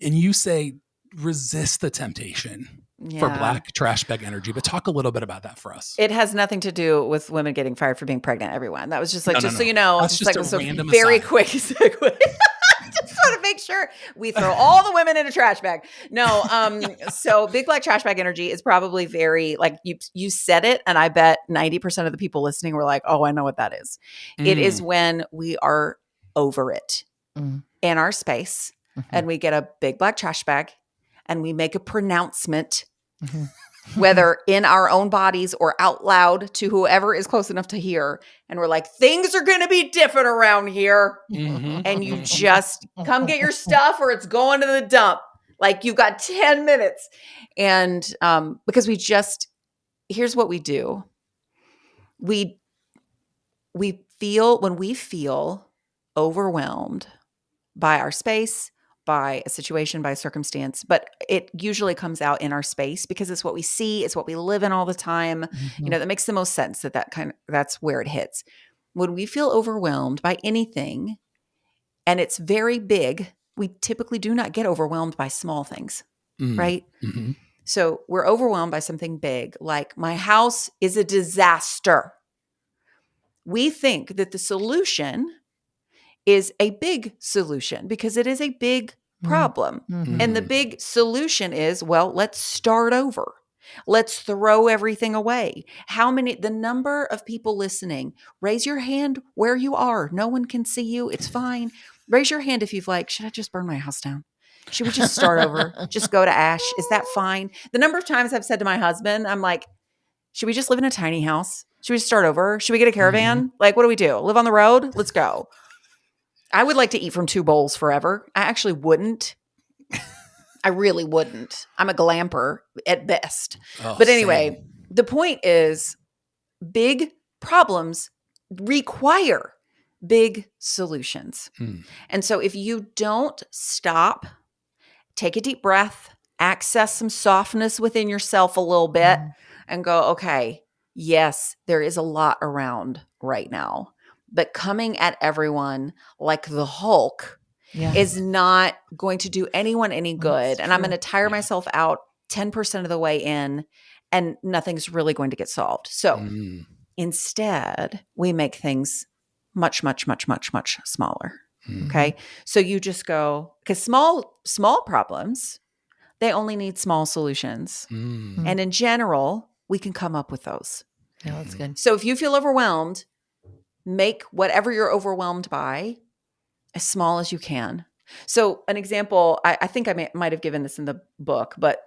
And you say resist the temptation for black trash bag energy, but talk a little bit about that for us. It has nothing to do with women getting fired for being pregnant, everyone. That was just like, so you know, that's just like a random very aside. quick segue. Just want to make sure we throw all the women in a trash bag. No, so big black trash bag energy is probably very, like, you said it, and I bet 90% of the people listening were like, oh, I know what that is. It is when we are over it in our space, and we get a big black trash bag, and we make a pronouncement, whether in our own bodies or out loud to whoever is close enough to hear. And we're like, things are going to be different around here. And you just come get your stuff or it's going to the dump. Like, you've got 10 minutes. And because here's what we do. When we feel overwhelmed by our space, by a situation, by a circumstance, but it usually comes out in our space because it's what we see, it's what we live in all the time. That makes the most sense that's where it hits. When we feel overwhelmed by anything and it's very big, we typically do not get overwhelmed by small things, right? So we're overwhelmed by something big, like my house is a disaster. We think that the solution is a big solution because it is a big problem. And the big solution is, well, let's start over. Let's throw everything away. The number of people listening, raise your hand where you are. No one can see you. It's fine. Raise your hand if you've should I just burn my house down? Should we just start over? Just go to ash? Is that fine? The number of times I've said to my husband, I'm like, should we just live in a tiny house? Should we just start over? Should we get a caravan? Like, what do we do? Live on the road? Let's go. I would like to eat from 2 bowls forever. I actually wouldn't. I really wouldn't. I'm a glamper at best. But anyway, the point is, big problems require big solutions. And so if you don't stop, take a deep breath, access some softness within yourself a little bit and go, okay, yes, there is a lot around right now. But coming at everyone like the Hulk is not going to do anyone any good. And I'm going to tire myself out 10% of the way in, and nothing's really going to get solved. So Instead, we make things much, much, much, much, much smaller. Mm. Okay. So you just go, because small problems, they only need small solutions. Mm. And in general, we can come up with those. Yeah, that's good. So if you feel overwhelmed, make whatever you're overwhelmed by as small as you can. So an example, I think I might have given this in the book, but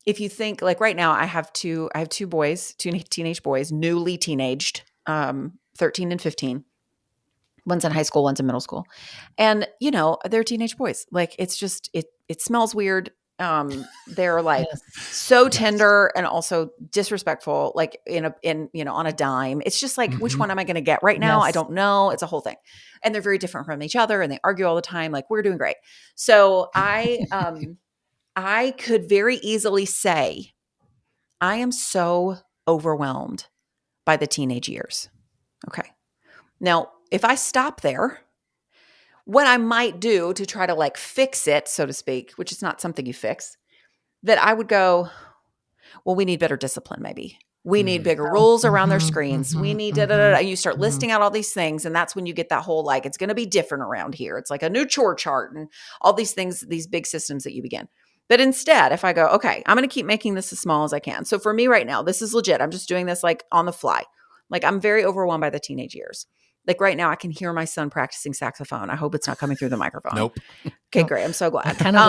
if you think like right now, I have two boys, two teenage boys, newly teenaged, 13 and 15. One's in high school, one's in middle school. And, they're teenage boys. Like, it's just, it smells weird. They're like so tender and also disrespectful, like on a dime. It's just like, which one am I going to get right now? I don't know. It's a whole thing. And they're very different from each other and they argue all the time. Like, we're doing great. So I could very easily say, I am so overwhelmed by the teenage years. Okay. Now, if I stop there, what I might do to try to like fix it, so to speak, which is not something you fix, that I would go, well, we need better discipline, maybe. We need bigger rules around their screens. We need and you start listing out all these things. And that's when you get that whole, like, it's going to be different around here. It's like a new chore chart and all these things, these big systems that you begin. But instead, if I go, okay, I'm going to keep making this as small as I can. So for me right now, this is legit. I'm just doing this like on the fly. Like, I'm very overwhelmed by the teenage years. Like right now, I can hear my son practicing saxophone. I hope it's not coming through the microphone. Nope. Okay, Nope. great. I'm so glad. I kind of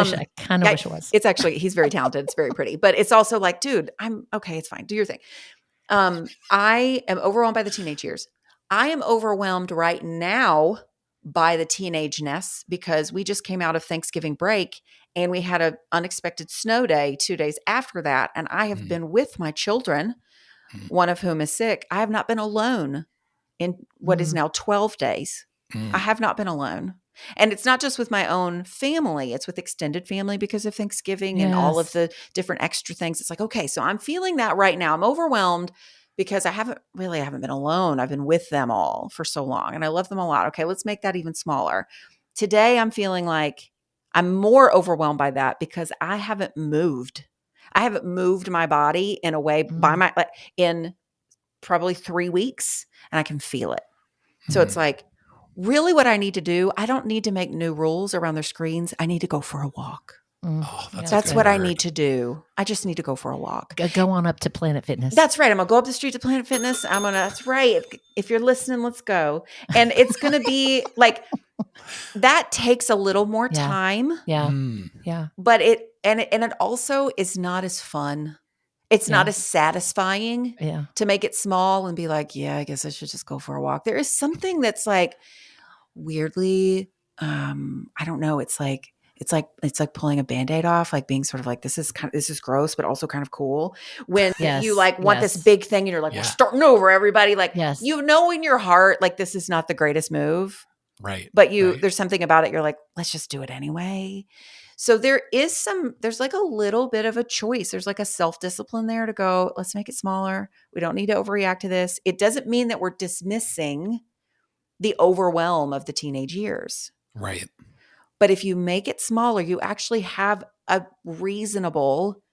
wish it was. It's actually, he's very talented. It's very pretty. But it's also like, dude, I'm okay. It's fine. Do your thing. I am overwhelmed by the teenage years. I am overwhelmed right now by the teenageness because we just came out of Thanksgiving break and we had an unexpected snow day 2 days after that. And I have been with my children, one of whom is sick. I have not been alone in what is now 12 days. I have not been alone. And it's not just with my own family. It's with extended family because of Thanksgiving and all of the different extra things. It's like, okay, so I'm feeling that right now. I'm overwhelmed because I haven't been alone. I've been with them all for so long and I love them a lot. Okay, let's make that even smaller. Today, I'm feeling like I'm more overwhelmed by that because I haven't moved. I haven't moved my body in a way in probably 3 weeks and I can feel it. So it's like, really what I need to do, I don't need to make new rules around their screens. I need to go for a walk. Oh, That's what I need to do. I just need to go for a walk. Go on up to Planet Fitness. That's right. I'm going to go up the street to Planet Fitness. That's right. If you're listening, let's go. And it's going to be like, that takes a little more time. Yeah. But it also is not as fun. It's not as satisfying to make it small and be like, yeah, I guess I should just go for a walk. There is something that's like weirdly, I don't know. It's like pulling a Band-Aid off, like being sort of like, this is gross, but also kind of cool. When you like want this big thing and you're like, we're starting over, everybody. Like, you know, in your heart, like this is not the greatest move. Right. But there's something about it. You're like, let's just do it anyway. So there's like a little bit of a choice. There's like a self-discipline there to go, let's make it smaller. We don't need to overreact to this. It doesn't mean that we're dismissing the overwhelm of the teenage years. Right. But if you make it smaller, you actually have a reasonable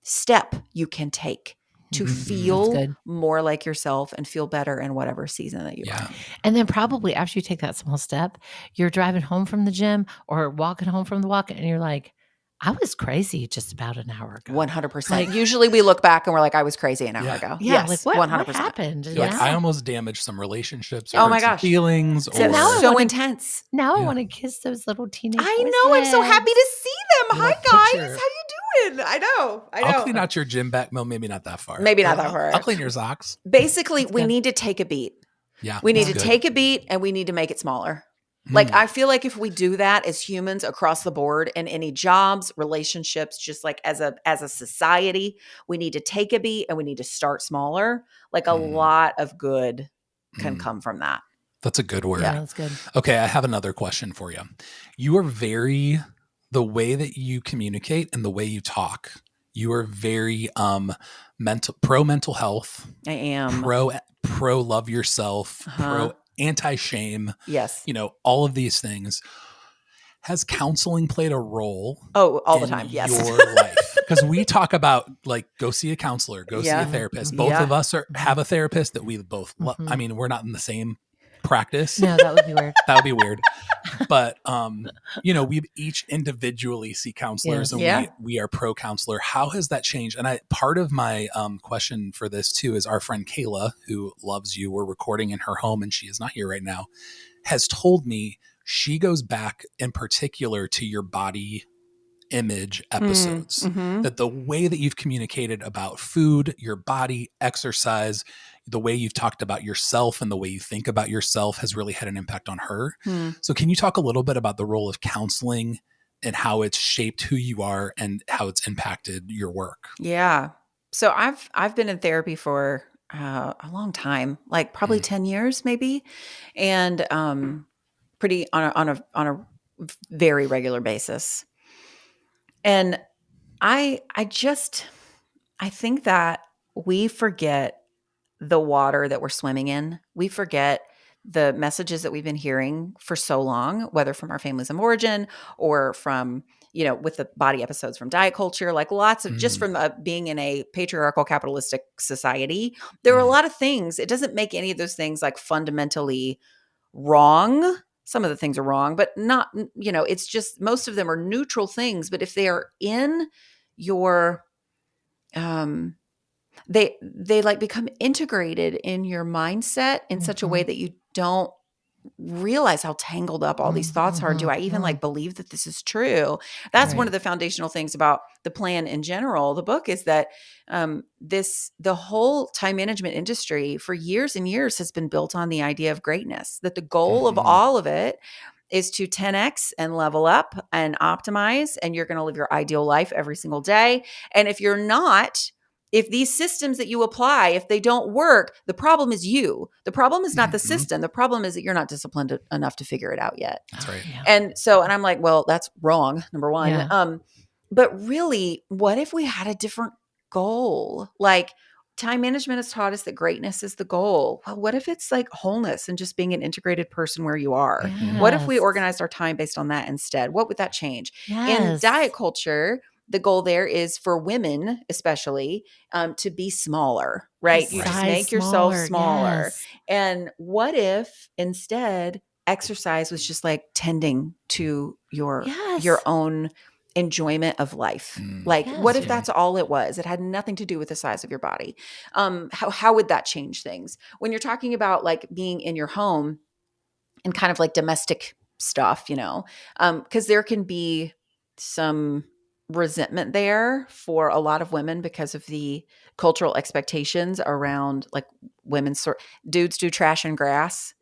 step you can take to feel more like yourself and feel better in whatever season that you're in. And then probably after you take that small step, you're driving home from the gym or walking home from the walk and you're like, I was crazy just about an hour ago. 100%. Like, usually we look back and we're like, I was crazy an hour ago. Yeah. Yes, like what 100%. happened? Like, I almost damaged some relationships. Oh my gosh. Feelings. So intense. Now I want to kiss those little teenage I boys' know. I'm so heads. happy to see them. Hi, guys. picture. How you doing? I know. I'll clean out your gym back. Well, maybe not that far. Maybe not that far. I'll clean your socks. Basically, we need to take a beat. Yeah. We need to take a beat and we need to make it smaller. Like, I feel like if we do that as humans across the board in any jobs, relationships, just like as a society, we need to take a beat and we need to start smaller. Like a lot of good can come from that. That's a good word. Yeah, that's good. Okay, I have another question for you. You are the way that you communicate and the way you talk, you are very pro mental health. I am. Pro love yourself, pro anti-shame. Yes. You know, all of these things. Has counseling played a role? Oh, all the time. Yes. Your life. because we talk about like go see a counselor, go see a therapist. Both of us have a therapist that we both love. I mean, we're not in the same practice. No, that would be weird. That would be weird. But we each individually see counselors, and we are pro counselor. How has that changed? And part of my question for this too is our friend Kayla, who loves you. We're recording in her home, and she is not here right now. Has told me she goes back in particular to your body image episodes, that the way that you've communicated about food, your body, exercise, the way you've talked about yourself and the way you think about yourself has really had an impact on her. So can you talk a little bit about the role of counseling and how it's shaped who you are and how it's impacted your work? Yeah. So I've been in therapy for a long time, like probably 10 years maybe. And pretty on a very regular basis. And I think that we forget the water that we're swimming in. We forget the messages that we've been hearing for so long, whether from our families of origin or from, with the body episodes from diet culture, like lots of just from being in a patriarchal capitalistic society. There are a lot of things. It doesn't make any of those things like fundamentally wrong. Some of the things are wrong, but not, it's just most of them are neutral things. But if they are in your, they like become integrated in your mindset in such a way that you don't realize how tangled up all these thoughts are. Do I even like believe that this is true? That's one of the foundational things about the plan in general. The book is that the whole time management industry for years and years has been built on the idea of greatness, that the goal of all of it is to 10x and level up and optimize, and you're going to live your ideal life every single day. And if you're not, if these systems that you apply, if they don't work, the problem is you. The problem is not the system. The problem is that you're not disciplined enough to figure it out yet. That's right. Yeah. And I'm like, well, that's wrong, number one. Yeah. But really, what if we had a different goal? Like time management has taught us that greatness is the goal. Well, what if it's like wholeness and just being an integrated person where you are? Yes. What if we organized our time based on that instead? What would that change? In diet culture, the goal there is for women, especially, to be smaller, right? You just make yourself smaller. Yes. And what if instead exercise was just like tending to your own enjoyment of life? Like, what if that's all it was? It had nothing to do with the size of your body. How would that change things? When you're talking about like being in your home and kind of like domestic stuff, because there can be some resentment there for a lot of women because of the cultural expectations around like dudes do trash and grass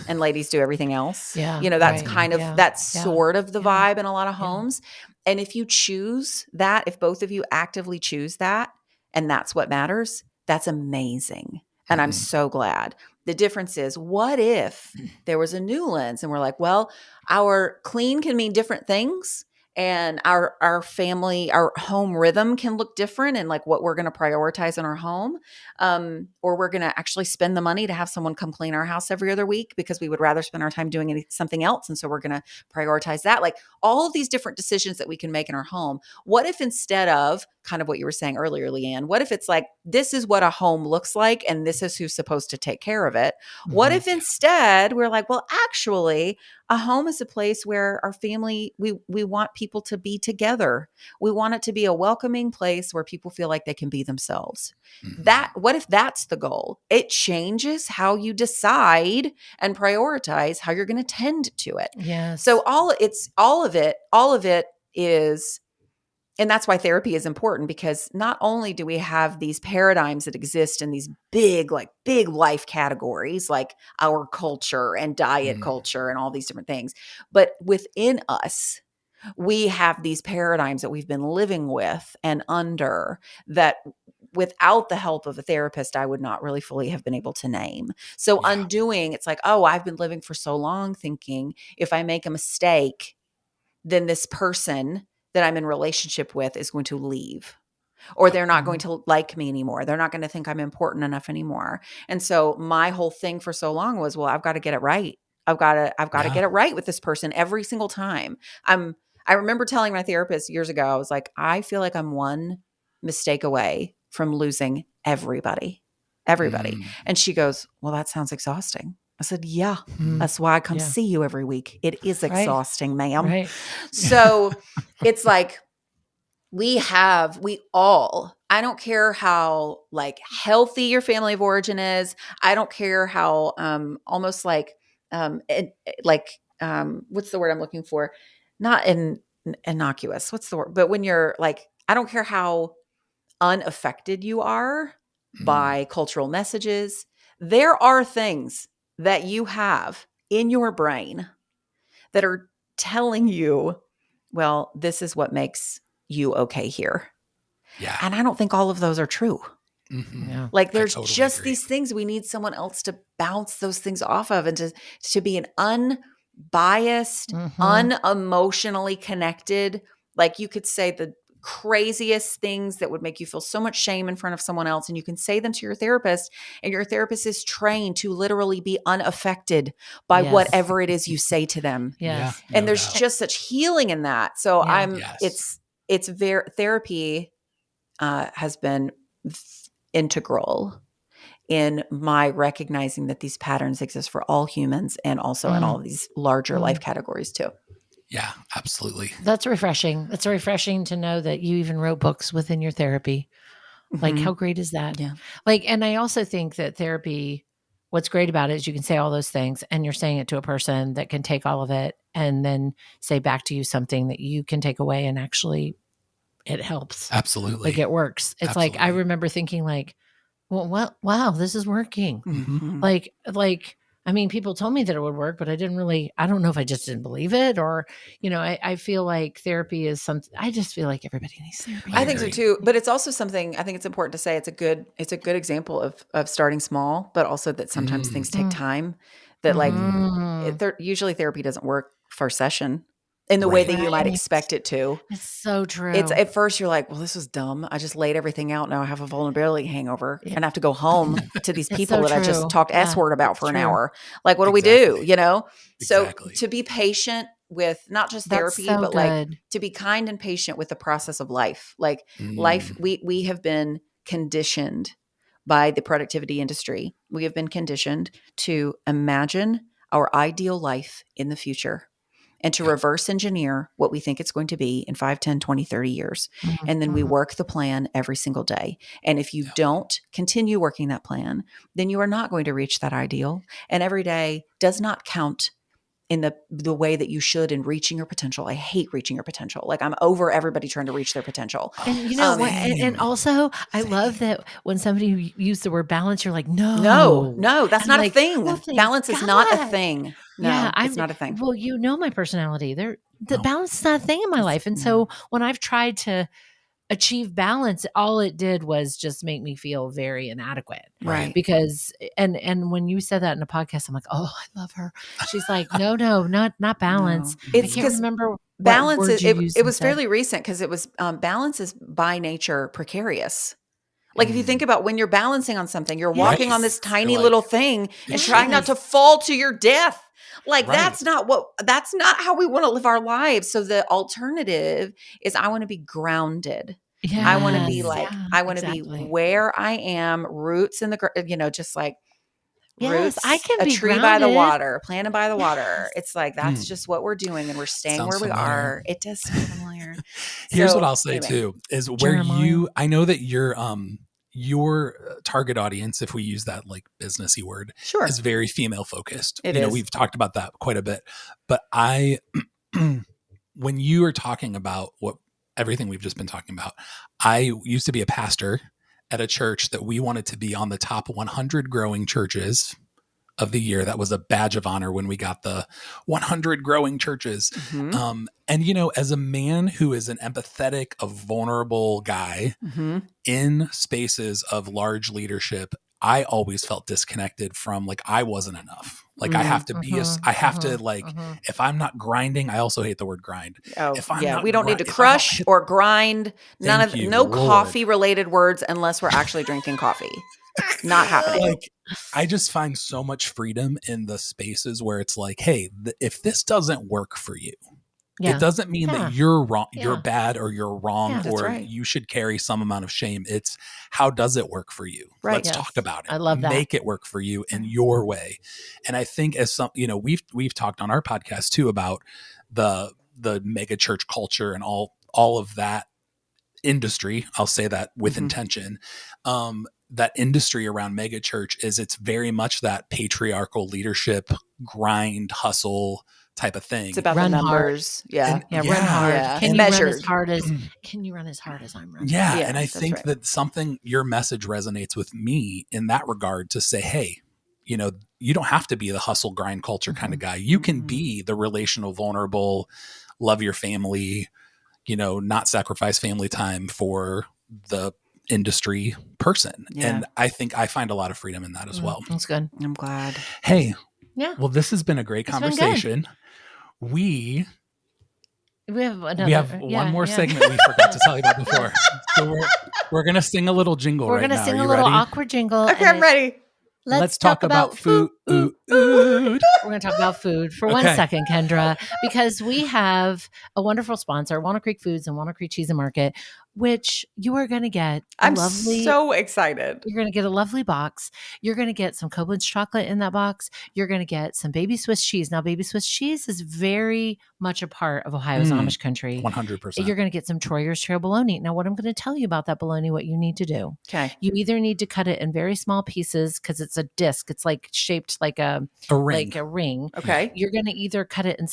and ladies do everything else. Yeah. That's kind of, that's sort of the vibe in a lot of homes. And if you choose that, if both of you actively choose that, and that's what matters, that's amazing. And I'm so glad. The difference is, what if there was a new lens and we're like, well, our clean can mean different things, and our family, our home rhythm can look different, and like what we're going to prioritize in our home, or we're going to actually spend the money to have someone come clean our house every other week because we would rather spend our time doing something else, and so we're going to prioritize that. Like all of these different decisions that we can make in our home. What if instead of kind of what you were saying earlier, Leanne, what if it's like, this is what a home looks like and this is who's supposed to take care of it? What if instead we're like, well, actually, a home is a place where our family, we want people to be together. We want it to be a welcoming place where people feel like they can be themselves. What if that's the goal? It changes how you decide and prioritize how you're going to tend to it. Yes. So all of it is, and that's why therapy is important, because not only do we have these paradigms that exist in these big life categories, like our culture and diet culture and all these different things, but within us, we have these paradigms that we've been living with and under that without the help of a therapist, I would not really fully have been able to name. So undoing, it's like, oh, I've been living for so long thinking if I make a mistake, then this person that I'm in relationship with is going to leave, or they're not going to like me anymore. They're not going to think I'm important enough anymore. And so my whole thing for so long was, well, I've got to get it right. I've got to get it right with this person every single time. I remember telling my therapist years ago, I was like, I feel like I'm one mistake away from losing everybody. And she goes, well, that sounds exhausting. I said, yeah, that's why I come see you every week. It is exhausting, ma'am. Right. So it's like, we all, I don't care how like healthy your family of origin is. I don't care how almost like what's the word I'm looking for? Not innocuous. What's the word? But when you're like, I don't care how unaffected you are by cultural messages. There are things that you have in your brain that are telling you, well, this is what makes you okay here. Yeah. And I don't think all of those are true. Mm-hmm. Yeah. Like there's totally just agree. these things we need someone else to bounce those things off of and to be an unbiased, unemotionally connected. Like you could say the craziest things that would make you feel so much shame in front of someone else, and you can say them to your therapist, and your therapist is trained to literally be unaffected by whatever it is you say to them. Yes. Yeah, And there's just such healing in that. So it's very, therapy has been integral in my recognizing that these patterns exist for all humans and also in all of these larger life categories too. Yeah, absolutely. That's refreshing. It's refreshing to know that you even wrote books within your therapy. Like, how great is that? Yeah. Like, and I also think that therapy, what's great about it is you can say all those things and you're saying it to a person that can take all of it and then say back to you something that you can take away and actually it helps. Absolutely. Like it works. It's like, I remember thinking like, well, wow, this is working. Like, I mean, people told me that it would work, but I don't know if I just didn't believe it or, I feel like therapy is something, I just feel like everybody needs therapy. I think so too, but it's also something I think it's important to say it's a good example of starting small, but also that sometimes things take time that like usually therapy doesn't work first session in the way that you might expect it to. It's so true. It's at first you're like, well, this was dumb. I just laid everything out. Now I have a vulnerability hangover and I have to go home to these people that I just talked S-word about for an hour. Like, what do we do? So to be patient with not just therapy, but like to be kind and patient with the process of life. Like life, we have been conditioned by the productivity industry. We have been conditioned to imagine our ideal life in the future and to reverse engineer what we think it's going to be in 5, 10, 20, 30 years. And then we work the plan every single day. And if you don't continue working that plan, then you are not going to reach that ideal. And every day does not count in the way that you should in reaching your potential. I hate reaching your potential. Like I'm over everybody trying to reach their potential. And you know what? And also, I love that when somebody used the word balance, you're like, no, that's not a thing. Balance is not a God. thing. No, it's not a thing. Well, my personality. The balance is not a thing in my life. And so when I've tried to achieve balance, all it did was just make me feel very inadequate. Right. Because and when you said that in a podcast, I'm like, oh, I love her. She's like, no, not balance. No. I can't remember balance. It was said. fairly recent because it was balance is by nature precarious. Like if you think about when you're balancing on something, you're walking on this tiny little thing and trying not to fall to your death. Like that's not how we want to live our lives. So the alternative is I want to be grounded. Yes. I want to be like, I want to be where I am, roots in the, just like roots, I can a be tree grounded by the water, planted by the water. It's like, that's just what we're doing. And we're staying Sounds where we familiar. are. It does sound familiar. Here's what I'll say too, is where I know that your target audience, if we use that like businessy word, is very female focused. We've talked about that quite a bit, but when you are talking about everything we've just been talking about, I used to be a pastor at a church that we wanted to be on the top 100 growing churches of the year. That was a badge of honor when we got the 100 growing churches. And, as a man who is an empathetic, a vulnerable guy in spaces of large leadership, I always felt disconnected from like, I wasn't enough. Like I have to be, if I'm not grinding, I also hate the word grind. We don't need to crush or grind. No coffee related words unless we're actually drinking coffee. Not happening. Like, I just find so much freedom in the spaces where it's like, hey, if this doesn't work for you, It doesn't mean that you're wrong, you're bad, or you're wrong, That's or right. you should carry some amount of shame. It's how does it work for you? Right. Let's talk about it. I love that. Make it work for you in your way. And I think as some, we've talked on our podcast too about the mega church culture and all of that industry. I'll say that with intention. That industry around mega church it's very much that patriarchal leadership, grind, hustle type of thing. It's about the numbers. Run hard. Yeah. Can you run as hard as I'm running? Yeah. And I think that your message resonates with me in that regard to say, hey, you don't have to be the hustle grind culture kind of guy. You can be the relational, vulnerable, love your family, not sacrifice family time for the industry person. Yeah. And I think I find a lot of freedom in that as well. That's good. I'm glad. Hey, well, this has been a great conversation. We have one more segment we forgot to tell you about before. So we're going to sing a little jingle right now. We're going to sing a little awkward jingle. Okay, I'm ready. Let's talk about food. We're going to talk about food for 1 second, Kendra, because we have a wonderful sponsor, Walnut Creek Foods and Walnut Creek Cheese and Market, which you are going to get so excited. You're going to get a lovely box. You're going to get some Koblenz chocolate in that box. You're going to get some baby Swiss cheese. Now, baby Swiss cheese is very much a part of Ohio's Amish country. 100%. You're going to get some Troyer's Trail bologna. Now, what I'm going to tell you about that bologna, what you need to do. Okay. You either need to cut it in very small pieces because it's a disc. It's like shaped like a ring. Okay. You're going to either cut it in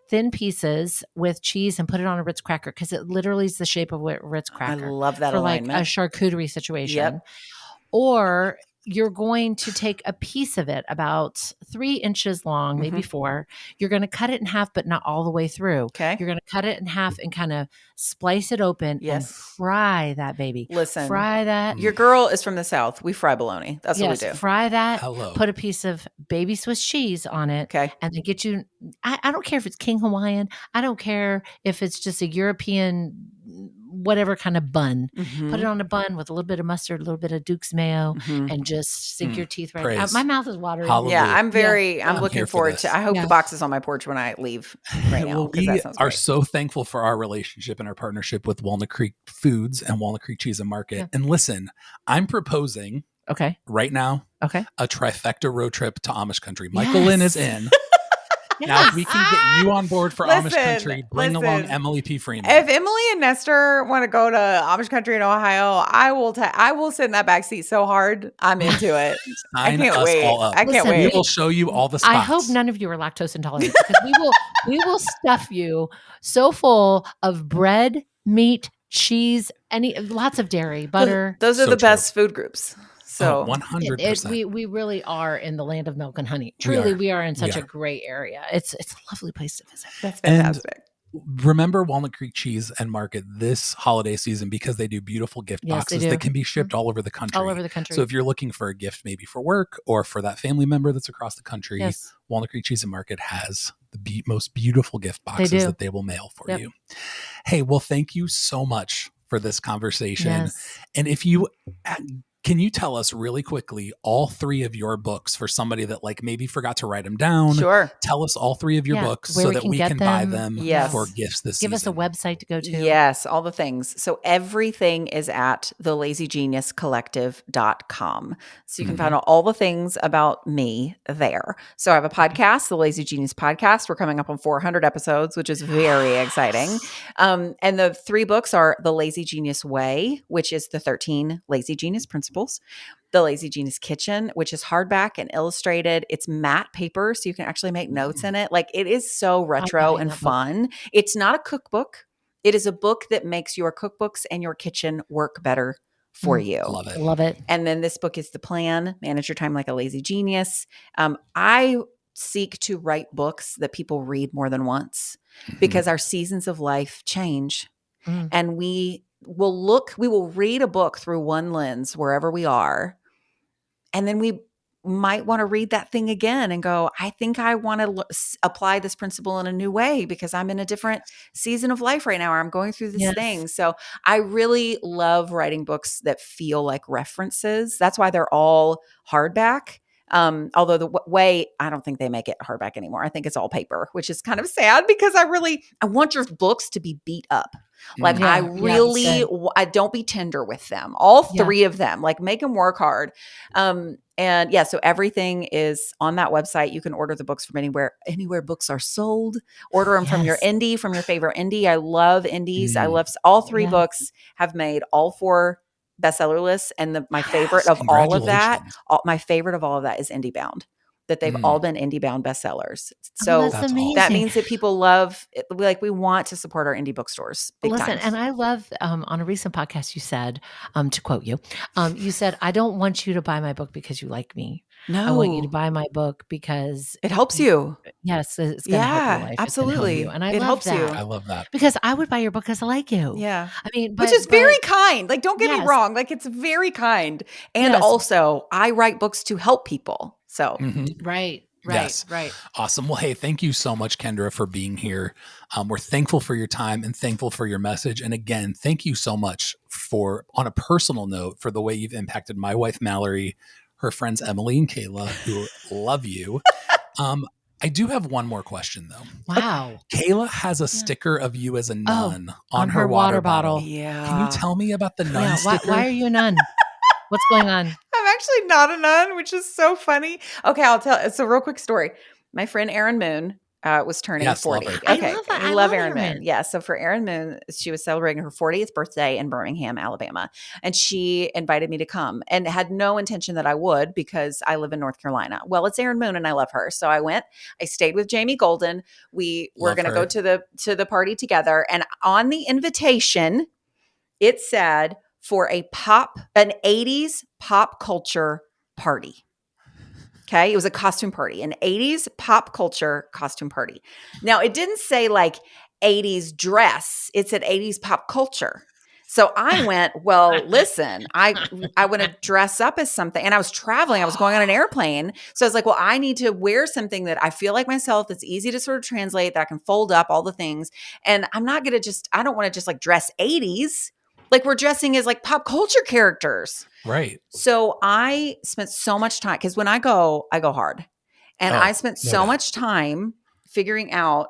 thin pieces with cheese and put it on a Ritz cracker because it literally is the shape of a Ritz cracker. I love that for alignment. Like a charcuterie situation. Yep. Or you're going to take a piece of it about 3 inches long, maybe 4. You're going to cut it in half, but not all the way through. Okay. You're going to cut it in half and kind of splice it open and fry that baby. Listen, fry that. Your girl is from the South. We fry bologna. That's what we do. Fry that. Put a piece of baby Swiss cheese on it. Okay. And then get you, I don't care if it's King Hawaiian. I don't care if it's just a European whatever kind of bun. Put it on a bun with a little bit of mustard, a little bit of Duke's mayo, and just sink your teeth right out. My mouth is watering. Hallelujah. Yeah, I'm looking forward to. I hope the box is on my porch when I leave right now. Well, we are so thankful for our relationship and our partnership with Walnut Creek Foods and Walnut Creek Cheese and Market. Yeah. And listen, I'm proposing right now a trifecta road trip to Amish country. Michael Lynn is in. Now, if we can get you on board for Amish country, bring along Emily P. Freeman. If Emily and Nestor want to go to Amish country in Ohio, I will sit in that back seat so hard. I'm into it. I can't wait. I can't wait. We will show you all the spots. I hope none of you are lactose intolerant because we will stuff you so full of bread, meat, cheese, lots of dairy, butter. Those are the best food groups. So 100%. We really are in the land of milk and honey. Truly, we are in such a great area. It's a lovely place to visit. That's fantastic. And remember Walnut Creek Cheese and Market this holiday season because they do beautiful gift boxes that can be shipped all over the country. All over the country. So if you're looking for a gift maybe for work or for that family member that's across the country, Walnut Creek Cheese and Market has the most beautiful gift boxes that they will mail for you. Hey, well, thank you so much for this conversation. And if you... Can you tell us really quickly all 3 of your books for somebody that maybe forgot to write them down? Sure. Tell us all 3 of your books so that we can buy them for gifts this season. Give us a website to go to. Yes, all the things. So everything is at thelazygeniuscollective.com. So you can find out all the things about me there. So I have a podcast, the Lazy Genius Podcast. We're coming up on 400 episodes, which is very exciting. And the 3 books are The Lazy Genius Way, which is the 13 Lazy Genius Principles. The Lazy Genius Kitchen, which is hardback and illustrated. It's matte paper, so you can actually make notes in it. It is so retro and fun. It's not a cookbook. It is a book that makes your cookbooks and your kitchen work better for you. Love it. Love it. And then this book is The Plan, Manage Your Time Like a Lazy Genius. I seek to write books that people read more than once because our seasons of life change. And we will read a book through one lens wherever we are. And then we might want to read that thing again and go, I think I want to apply this principle in a new way because I'm in a different season of life right now, or I'm going through this thing. So I really love writing books that feel like references. That's why they're all hardback. Although the way, I don't think they make it hardback anymore. I think it's all paper, which is kind of sad because I want your books to be beat up. Like Yeah, I really, I don't be tender with them. All three of them, like make them work hard. And yeah, so everything is on that website. You can order the books from anywhere books are sold. Order them from your indie, from your favorite indie. I love indies. I love all three books have made all 4 bestseller lists. And my favorite of all of that, my favorite of all of that is Indie Bound. That they've all been Indie Bound bestsellers. So that's amazing. that means that people love it. Like we want to support our indie bookstores. Big Listen, time. and I love on a recent podcast you said, to quote you, you said, I don't want you to buy my book because you like me. No, I want you to buy my book because it helps you. Yes, it's going to help your life. Absolutely. You. And I it love helps that. you. I love that. Because I would buy your book because I like you. Yeah. I mean, which is very kind. Like, don't get me wrong. Like, it's very kind. And also, I write books to help people. So, right. Awesome. Well, hey, thank you so much, Kendra, for being here. We're thankful for your time and thankful for your message. And again, thank you so much for, on a personal note, for the way you've impacted my wife, Mallory, her friends, Emily and Kayla, who love you. I do have one more question, though. Wow. Kayla has a sticker of you as a nun on her water bottle. Yeah. Can you tell me about the nun sticker? Why are you a nun? What's going on? I'm actually not a nun, which is so funny. Okay, I'll tell. It's a real quick story. My friend Erin Moon was turning 40. Love her. Okay, I love Erin Moon. Yeah, so for Erin Moon, she was celebrating her 40th birthday in Birmingham, Alabama, and she invited me to come, and had no intention that I would because I live in North Carolina. Well, it's Erin Moon, and I love her, so I went. I stayed with Jamie Golden. We were going to go to the party together, and on the invitation, it said, for an 80s pop culture party. Okay. It was a costume party, an 80s pop culture costume party. Now, it didn't say like 80s dress. It said 80s pop culture. So I went, well, listen, I want to dress up as something. And I was traveling. I was going on an airplane. So I was like, well, I need to wear something that I feel like myself, that's easy to sort of translate, that I can fold up all the things. And I'm not going to I don't want to just like dress 80s. Like we're dressing as like pop culture characters. Right. So I spent so much time, because when I go hard. And I spent so much time figuring out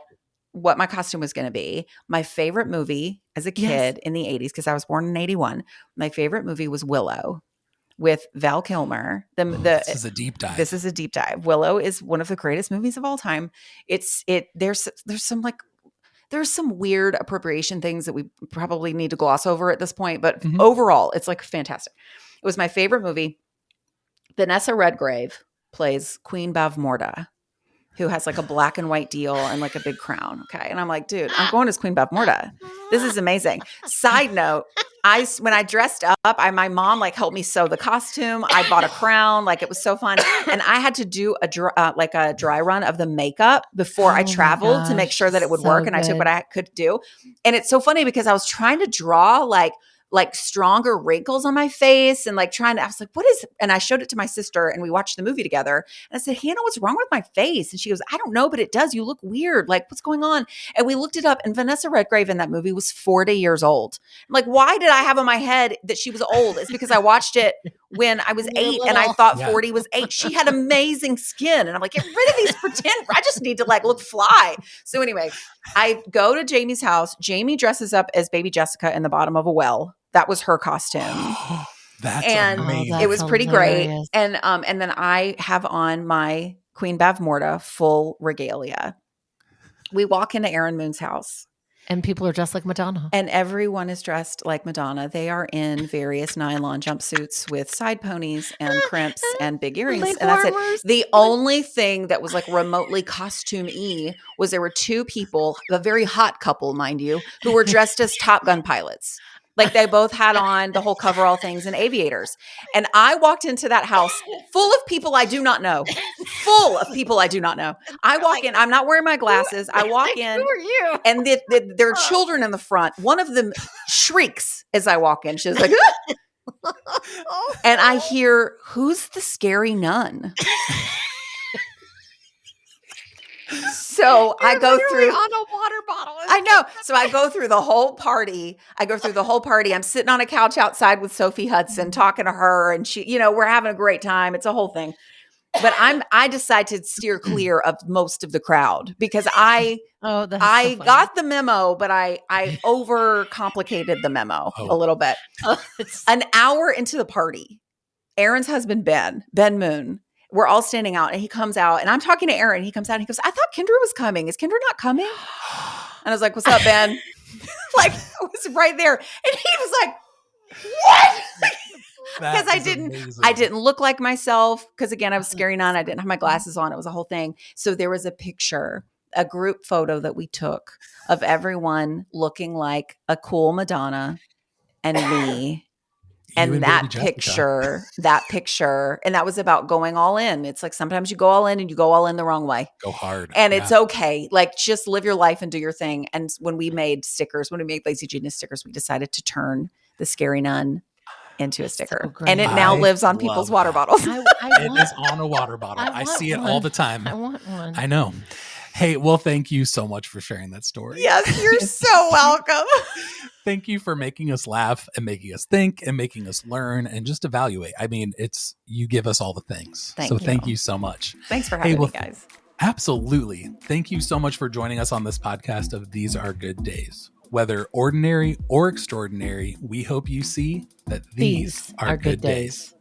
what my costume was going to be. My favorite movie as a kid in the 80s, because I was born in 81, my favorite movie was Willow with Val Kilmer. This is a deep dive. This is a deep dive. Willow is one of the greatest movies of all time. There's some weird appropriation things that we probably need to gloss over at this point, but overall, it's like fantastic. It was my favorite movie. Vanessa Redgrave plays Queen Bavmorda, who has like a black and white deal and like a big crown. Okay. And I'm like, dude, I'm going as Queen Bavmorda. This is amazing. Side note, when I dressed up, my mom like helped me sew the costume. I bought a crown. Like it was so fun. And I had to do a dry run of the makeup before I traveled to make sure that it would work. And I took what I could do. And it's so funny because I was trying to draw like stronger wrinkles on my face and like I was like, and I showed it to my sister and we watched the movie together. And I said, Hannah, what's wrong with my face? And she goes, I don't know, but it does. You look weird. Like what's going on? And we looked it up, and Vanessa Redgrave in that movie was 40 years old. I'm like, why did I have in my head that she was old? It's because I watched it when I was 8 and I thought 40 was 8. She had amazing skin. And I'm like, get rid of these pretend. I just need to like look fly. So anyway, I go to Jamie's house. Jamie dresses up as baby Jessica in the bottom of a well. That was her costume. That's amazing. It was pretty great. And then I have on my Queen Bavmorda full regalia. We walk into Erin Moon's house. And people are dressed like Madonna. And everyone is dressed like Madonna. They are in various nylon jumpsuits with side ponies and crimps and big earrings. Like and that's farmers. it. The only thing that was like remotely costume-y was there were 2 people, a very hot couple, mind you, who were dressed as Top Gun pilots. Like they both had on the whole coverall things and aviators. And I walked into that house full of people I do not know. Full of people I do not know. I walk in. I'm not wearing my glasses. I walk in. Who are you? And there are children in the front. One of them shrieks as I walk in. She's like, ah! And I hear, who's the scary nun? So I go through on a water bottle. I know. So I go through the whole party. I'm sitting on a couch outside with Sophie Hudson talking to her, and she, we're having a great time. It's a whole thing. But I decide to steer clear of most of the crowd because I got the memo, but I overcomplicated the memo a little bit. An hour into the party, Aaron's husband, Ben Moon, we're all standing out and he comes out and I'm talking to Aaron. He comes out and he goes, I thought Kendra was coming. Is Kendra not coming? And I was like, what's up, Ben? Like, I was right there. And he was like, what? Because I didn't look like myself. Because again, I was scary nun. I didn't have my glasses on. It was a whole thing. So there was a picture, a group photo that we took of everyone looking like a cool Madonna and me. And that picture, and that was about going all in. It's like sometimes you go all in and you go all in the wrong way. Go hard. And it's okay. Like just live your life and do your thing. And when we made Lazy Genius stickers, we decided to turn the scary nun into a sticker. So and it now lives on people's water bottles. It is on a water bottle. I see it all the time. I want one. I know. Hey, well, thank you so much for sharing that story. Yes, you're so welcome. Thank you for making us laugh and making us think and making us learn and just evaluate. I mean, you give us all the things. Thank you so much. Thanks for having me, guys. Absolutely. Thank you so much for joining us on this podcast of These Are Good Days. Whether ordinary or extraordinary, we hope you see that these are good days.